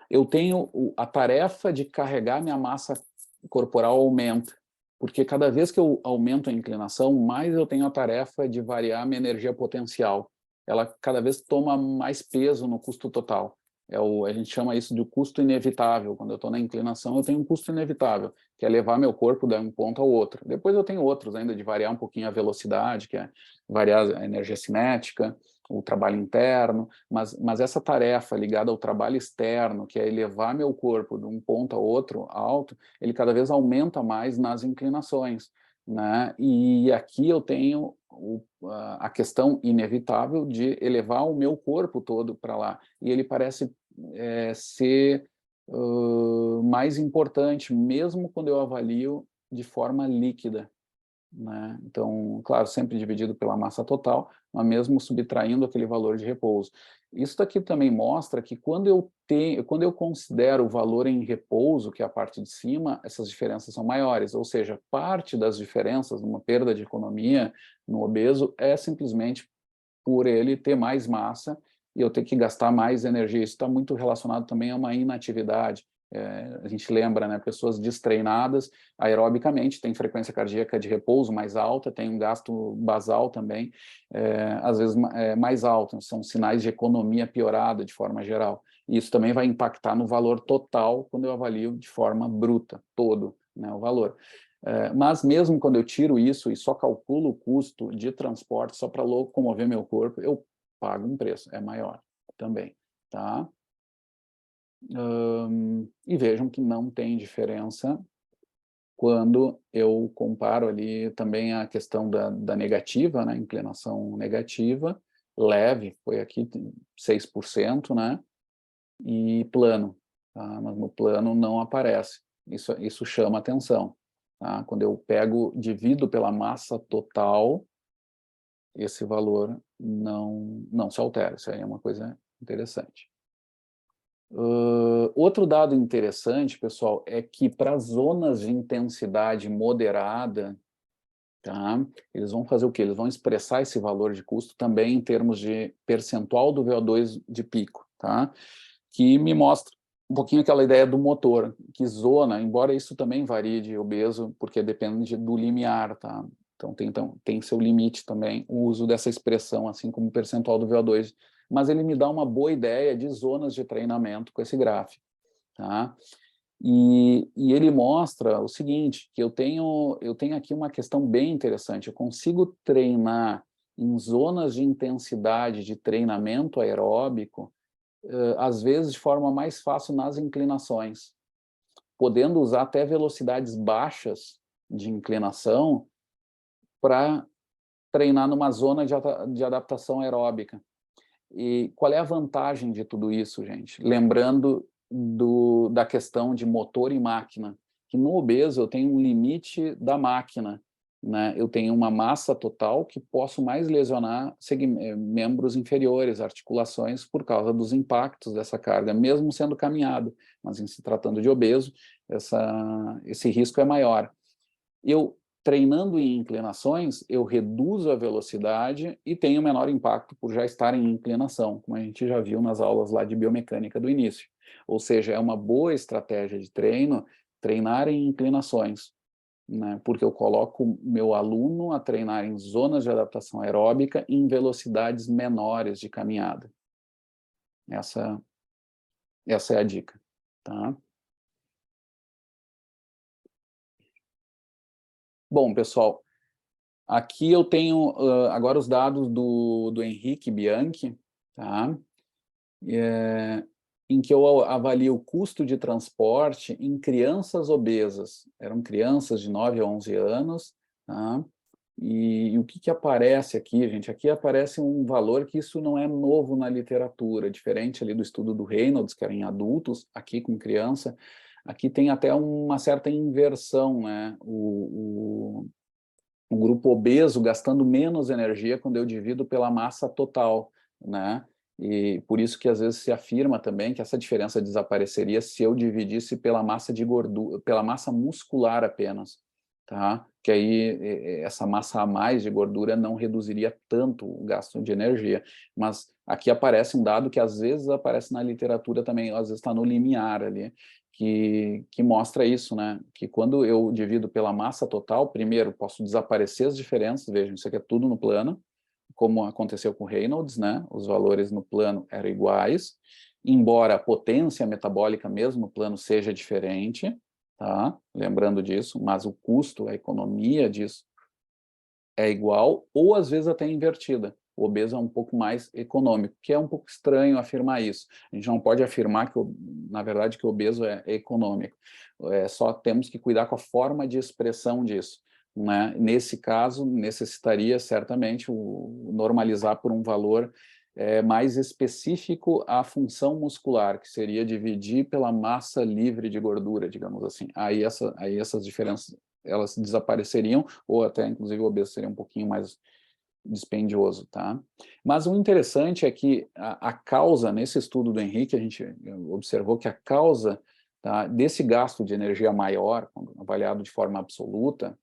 eu tenho a tarefa de carregar minha massa corporal aumenta, porque cada vez que eu aumento a inclinação, mais eu tenho a tarefa de variar minha energia potencial. Ela cada vez toma mais peso no custo total. a gente chama isso de custo inevitável. Quando eu estou na inclinação, eu tenho um custo inevitável, que é levar meu corpo de um ponto ao outro. Depois eu tenho outros ainda, de variar um pouquinho a velocidade, que é variar a energia cinética, o trabalho interno, mas essa tarefa ligada ao trabalho externo, que é elevar meu corpo de um ponto a outro alto, ele cada vez aumenta mais nas inclinações, né? E aqui eu tenho a questão inevitável de elevar o meu corpo todo para lá, e ele parece ser mais importante, mesmo quando eu avalio de forma líquida, né? Então, claro, sempre dividido pela massa total, mas mesmo subtraindo aquele valor de repouso. Isso daqui também mostra que quando eu considero o valor em repouso, que é a parte de cima, essas diferenças são maiores, ou seja, parte das diferenças numa perda de economia no obeso é simplesmente por ele ter mais massa e eu ter que gastar mais energia. Isso está muito relacionado também a uma inatividade. A gente lembra, né, pessoas destreinadas aerobicamente, tem frequência cardíaca de repouso mais alta, tem um gasto basal também, às vezes mais alto, são sinais de economia piorada de forma geral. E isso também vai impactar no valor total quando eu avalio de forma bruta, todo, né, o valor. Mas mesmo quando eu tiro isso e só calculo o custo de transporte só para locomover meu corpo, eu pago um preço, é maior também, tá? E vejam que não tem diferença quando eu comparo ali também a questão da negativa, né, inclinação negativa, leve, foi aqui 6%, né, e plano, tá? Mas no plano não aparece, isso chama atenção, tá? Quando eu divido pela massa total, esse valor não se altera, isso aí é uma coisa interessante. Outro dado interessante, pessoal, é que para zonas de intensidade moderada, tá, eles vão fazer o quê? Eles vão expressar esse valor de custo também em termos de percentual do VO2 de pico, tá? Que me mostra um pouquinho aquela ideia do motor, que zona, embora isso também varie de obeso, porque depende do limiar, tá? Então tem seu limite também, o uso dessa expressão, assim como percentual do VO2, mas ele me dá uma boa ideia de zonas de treinamento com esse gráfico, tá? E ele mostra o seguinte, que eu tenho aqui uma questão bem interessante, eu consigo treinar em zonas de intensidade de treinamento aeróbico, às vezes de forma mais fácil nas inclinações, podendo usar até velocidades baixas de inclinação para treinar numa zona de adaptação aeróbica. E qual é a vantagem de tudo isso, gente? Lembrando da questão de motor e máquina, que no obeso eu tenho um limite da máquina, né? Eu tenho uma massa total que posso mais lesionar membros inferiores, articulações, por causa dos impactos dessa carga, mesmo sendo caminhado, mas em se tratando de obeso, esse risco é maior. Eu treinando em inclinações, eu reduzo a velocidade e tenho menor impacto por já estar em inclinação, como a gente já viu nas aulas lá de biomecânica do início. Ou seja, é uma boa estratégia de treino treinar em inclinações, né? Porque eu coloco meu aluno a treinar em zonas de adaptação aeróbica em velocidades menores de caminhada. Essa é a dica, tá? Bom, pessoal, aqui eu tenho agora os dados do Henrique Bianchi, tá? Em que eu avalio o custo de transporte em crianças obesas. Eram crianças de 9 a 11 anos, tá? E o que aparece aqui, gente? Aqui aparece um valor que isso não é novo na literatura, diferente ali do estudo do Reynolds, que era em adultos, aqui com criança. Aqui tem até uma certa inversão, né? O grupo obeso gastando menos energia quando eu divido pela massa total, né? E por isso que às vezes se afirma também que essa diferença desapareceria se eu dividisse pela massa de gordura, pela massa muscular apenas, tá? Que aí essa massa a mais de gordura não reduziria tanto o gasto de energia. Mas aqui aparece um dado que às vezes aparece na literatura também, às vezes está no limiar ali, que mostra isso, né? Que quando eu divido pela massa total, primeiro, posso desaparecer as diferenças, vejam, isso aqui é tudo no plano, como aconteceu com Reynolds, né? Os valores no plano eram iguais, embora a potência metabólica mesmo no plano seja diferente, tá? Lembrando disso, mas o custo, a economia disso é igual, ou às vezes até invertida. O obeso é um pouco mais econômico, que é um pouco estranho afirmar isso. A gente não pode afirmar que, na verdade, que o obeso é econômico. Só temos que cuidar com a forma de expressão disso, né? Nesse caso, necessitaria certamente normalizar por um valor mais específico à função muscular, que seria dividir pela massa livre de gordura, digamos assim. Aí essas diferenças elas desapareceriam, ou até, inclusive, o obeso seria um pouquinho mais dispendioso, tá? Mas o interessante é que a causa, nesse estudo do Henrique, a gente observou que a causa, tá, desse gasto de energia maior, avaliado de forma absoluta,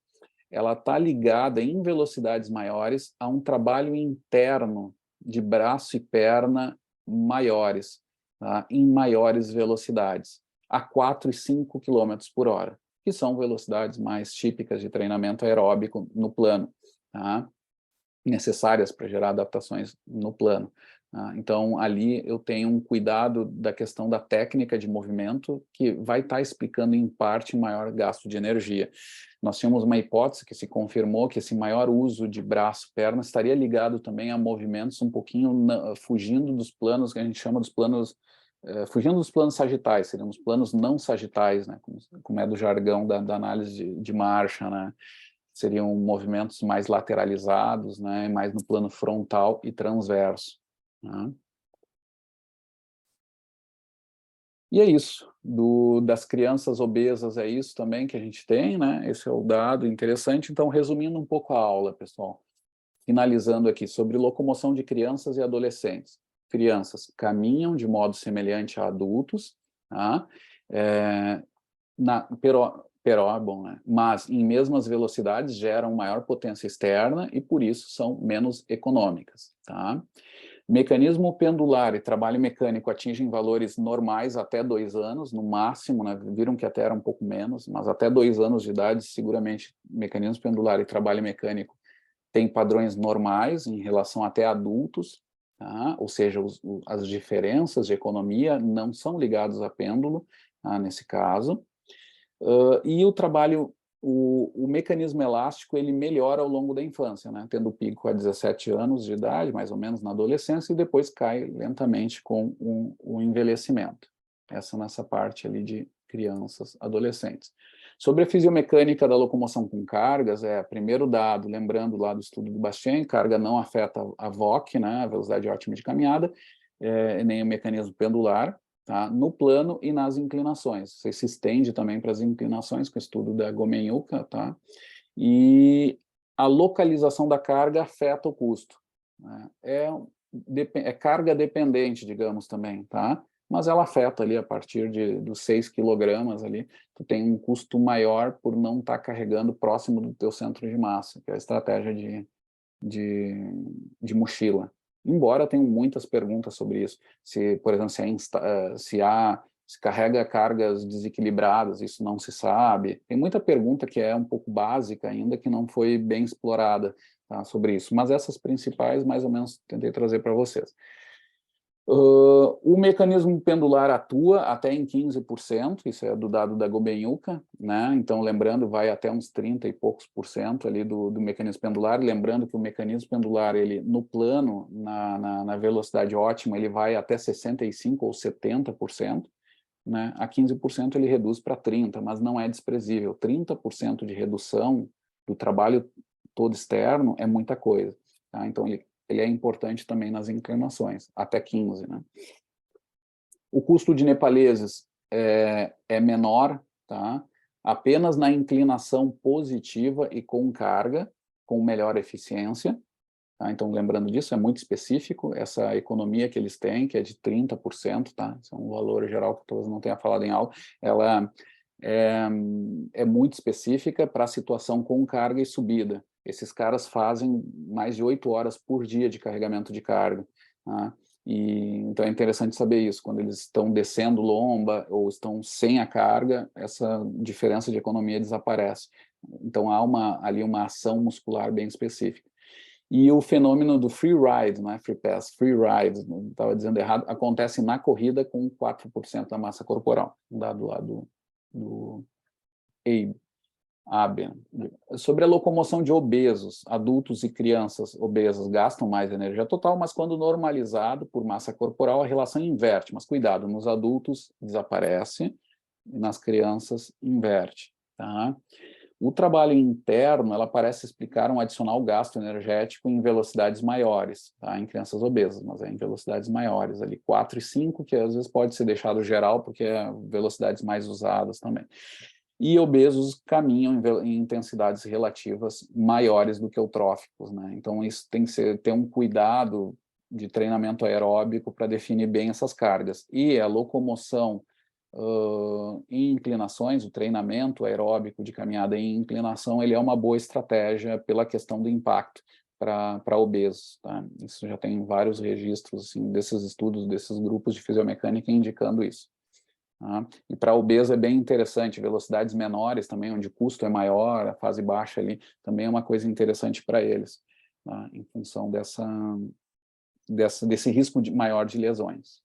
ela está ligada em velocidades maiores a um trabalho interno de braço e perna maiores, tá, em maiores velocidades, a 4 e 5 km por hora, que são velocidades mais típicas de treinamento aeróbico no plano, tá? Necessárias para gerar adaptações no plano. Tá? Então, ali eu tenho um cuidado da questão da técnica de movimento que vai estar explicando, em parte, maior gasto de energia. Nós tínhamos uma hipótese que se confirmou que esse maior uso de braço, perna, estaria ligado também a movimentos um pouquinho fugindo dos planos que a gente chama dos planos, fugindo dos planos sagitais, seriam os planos não sagitais, né? Como é do jargão da análise de marcha, né? Seriam movimentos mais lateralizados, né, mais no plano frontal e transverso. Né? E é isso. Das crianças obesas é isso também que a gente tem, né? Esse é o dado interessante. Então, resumindo um pouco a aula, pessoal, finalizando aqui, sobre locomoção de crianças e adolescentes. Crianças caminham de modo semelhante a adultos, tá? Bom, né? Mas em mesmas velocidades geram maior potência externa e por isso são menos econômicas, tá? Mecanismo pendular e trabalho mecânico atingem valores normais até 2 anos, no máximo, né? Viram que até era um pouco menos, mas até 2 anos de idade, seguramente, mecanismo pendular e trabalho mecânico tem padrões normais em relação até adultos, tá? Ou seja, as diferenças de economia não são ligadas a pêndulo, tá? Nesse caso. E o trabalho, o mecanismo elástico, ele melhora ao longo da infância, né? Tendo pico a 17 anos de idade, mais ou menos na adolescência, e depois cai lentamente com o envelhecimento. Essa nessa parte ali de crianças, adolescentes. Sobre a fisiomecânica da locomoção com cargas, primeiro dado, lembrando lá do estudo do Bastien, carga não afeta a VOC, né, a velocidade ótima de caminhada, nem o mecanismo pendular, tá? No plano e nas inclinações. Você se estende também para as inclinações, com o estudo da Gomenyuka, tá? E a localização da carga afeta o custo, né? É carga dependente, digamos, também, tá? Mas ela afeta ali a partir dos 6 quilogramas ali, tu tem um custo maior por não estar carregando próximo do teu centro de massa, que é a estratégia de mochila. Embora tenham muitas perguntas sobre isso, se, por exemplo, se carrega cargas desequilibradas, isso não se sabe. Tem muita pergunta que é um pouco básica ainda, que não foi bem explorada, tá, sobre isso. Mas essas principais, mais ou menos, tentei trazer para vocês. O mecanismo pendular atua até em 15%, isso é do dado da Gomenyuka, né? Então, lembrando, vai até uns 30 e poucos por cento ali do mecanismo pendular, lembrando que o mecanismo pendular, ele no plano, na velocidade ótima, ele vai até 65% ou 70%, né? A 15% ele reduz para 30%, mas não é desprezível. 30% de redução do trabalho todo externo é muita coisa, tá? Então, ele é importante também nas inclinações, até 15, né? O custo de nepaleses é menor, tá? Apenas na inclinação positiva e com carga, com melhor eficiência, tá? Então, lembrando disso, é muito específico, essa economia que eles têm, que é de 30%, tá? Isso é um valor geral que talvez não tenha falado em aula, ela é muito específica para a situação com carga e subida. Esses caras fazem mais de 8 horas por dia de carregamento de carga, tá? Então é interessante saber isso, quando eles estão descendo lomba ou estão sem a carga, essa diferença de economia desaparece. Então há ali uma ação muscular bem específica. E o fenômeno do free ride, não é free pass, free ride, não estava dizendo errado, acontece na corrida com 4% da massa corporal, um dado lá do Aben. Sobre a locomoção de obesos, adultos e crianças obesas gastam mais energia total, mas quando normalizado por massa corporal, a relação inverte. Mas cuidado, nos adultos desaparece e nas crianças inverte. Tá? O trabalho interno, ela parece explicar um adicional gasto energético em velocidades maiores, tá? Em crianças obesas, mas é em velocidades maiores, ali 4 e 5, que às vezes pode ser deixado geral, porque é velocidades mais usadas também. E obesos caminham em intensidades relativas maiores do que eutróficos, né? Então, isso tem que ter um cuidado de treinamento aeróbico para definir bem essas cargas. E a locomoção em inclinações, o treinamento aeróbico de caminhada em inclinação, ele é uma boa estratégia pela questão do impacto para obesos. Tá? Isso já tem vários registros assim, desses estudos, desses grupos de fisiomecânica indicando isso. Tá? E para obeso é bem interessante, velocidades menores também, onde o custo é maior, a fase baixa ali, também é uma coisa interessante para eles, tá? Em função desse risco maior de lesões.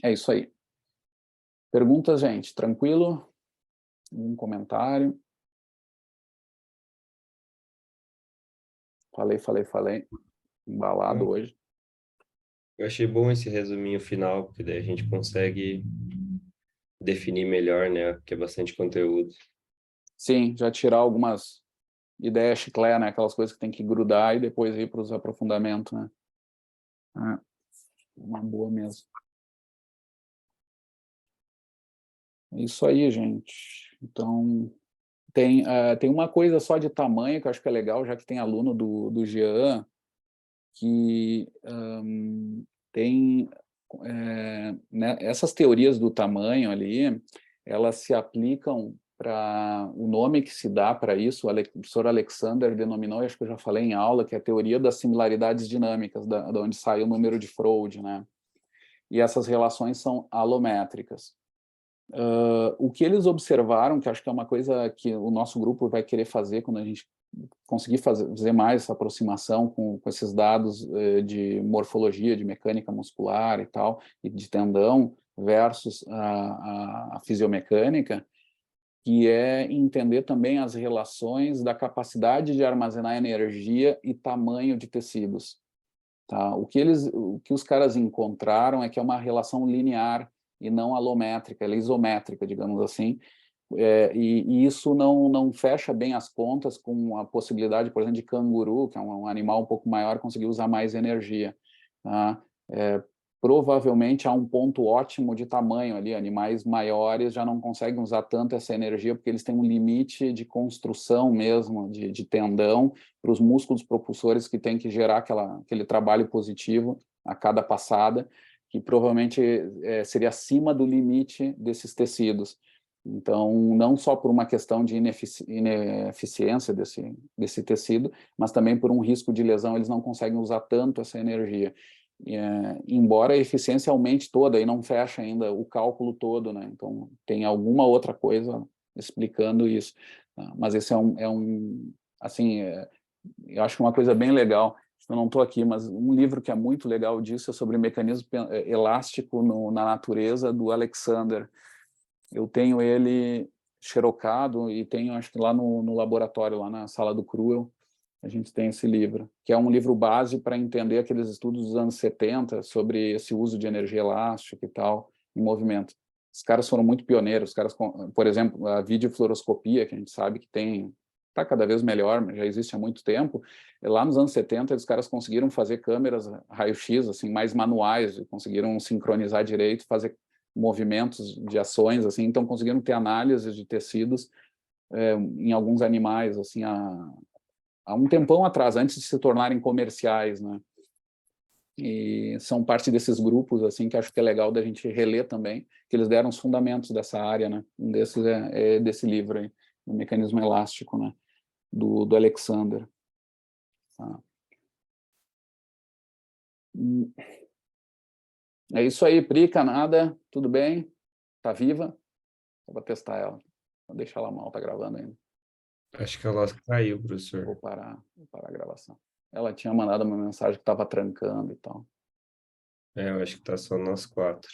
É isso aí. Perguntas, gente? Tranquilo? Um comentário? Falei. Embalado hoje. Eu achei bom esse resuminho final, porque daí a gente consegue definir melhor, né? Porque é bastante conteúdo. Sim, já tirar algumas ideias chiclé, né? Aquelas coisas que tem que grudar e depois ir para os aprofundamentos, né? É, uma boa mesmo. É isso aí, gente. Então, tem uma coisa só de tamanho que eu acho que é legal, já que tem aluno do Jean, que tem né, essas teorias do tamanho ali, elas se aplicam para o nome que se dá para isso, o professor Alexander denominou, acho que eu já falei em aula, que é a teoria das similaridades dinâmicas, da onde sai o número de Freud, né? E essas relações são alométricas. O que eles observaram, que acho que é uma coisa que o nosso grupo vai querer fazer quando a gente conseguir fazer mais essa aproximação com esses dados de morfologia, de mecânica muscular e tal, e de tendão, versus a fisiomecânica, que é entender também as relações da capacidade de armazenar energia e tamanho de tecidos. Tá? O que os caras encontraram é que é uma relação linear e não alométrica, ela é isométrica, digamos assim, e isso não fecha bem as contas com a possibilidade, por exemplo, de canguru, que é um animal um pouco maior, conseguir usar mais energia. Tá? Provavelmente há um ponto ótimo de tamanho ali, animais maiores já não conseguem usar tanto essa energia, porque eles têm um limite de construção mesmo, de tendão, para os músculos propulsores que têm que gerar aquele trabalho positivo a cada passada, que provavelmente seria acima do limite desses tecidos. Então, não só por uma questão de ineficiência desse tecido, mas também por um risco de lesão, eles não conseguem usar tanto essa energia. Embora a eficiência aumente toda, e não fecha ainda o cálculo todo, né? Então, tem alguma outra coisa explicando isso. Tá? Mas esse assim, eu acho uma coisa bem legal. Eu não estou aqui, mas um livro que é muito legal disso é sobre mecanismo elástico na natureza, do Alexander. Eu tenho ele xerocado e tenho, acho que lá no laboratório, lá na sala do Cruel, a gente tem esse livro, que é um livro base para entender aqueles estudos dos anos 70 sobre esse uso de energia elástica e tal, em movimento. Os caras foram muito pioneiros, os caras, por exemplo, a videofluoroscopia, que a gente sabe que está cada vez melhor, mas já existe há muito tempo. Lá nos anos 70, os caras conseguiram fazer câmeras raio-x assim, mais manuais, conseguiram sincronizar direito, fazer movimentos de ações, assim, então conseguiram ter análises de tecidos em alguns animais, assim, há um tempão atrás, antes de se tornarem comerciais, né? E são parte desses grupos, assim, que acho que é legal da gente reler também, que eles deram os fundamentos dessa área, né? Um desses é desse livro aí, o Mecanismo Elástico, né? Do Alexander. Tá. É isso aí, Prica, nada? Tudo bem? Tá viva? Só para testar ela. Vou deixar ela mal, tá gravando ainda. Acho que ela caiu, professor. Vou parar a gravação. Ela tinha mandado uma mensagem que estava trancando e tal. Eu acho que tá só nós quatro.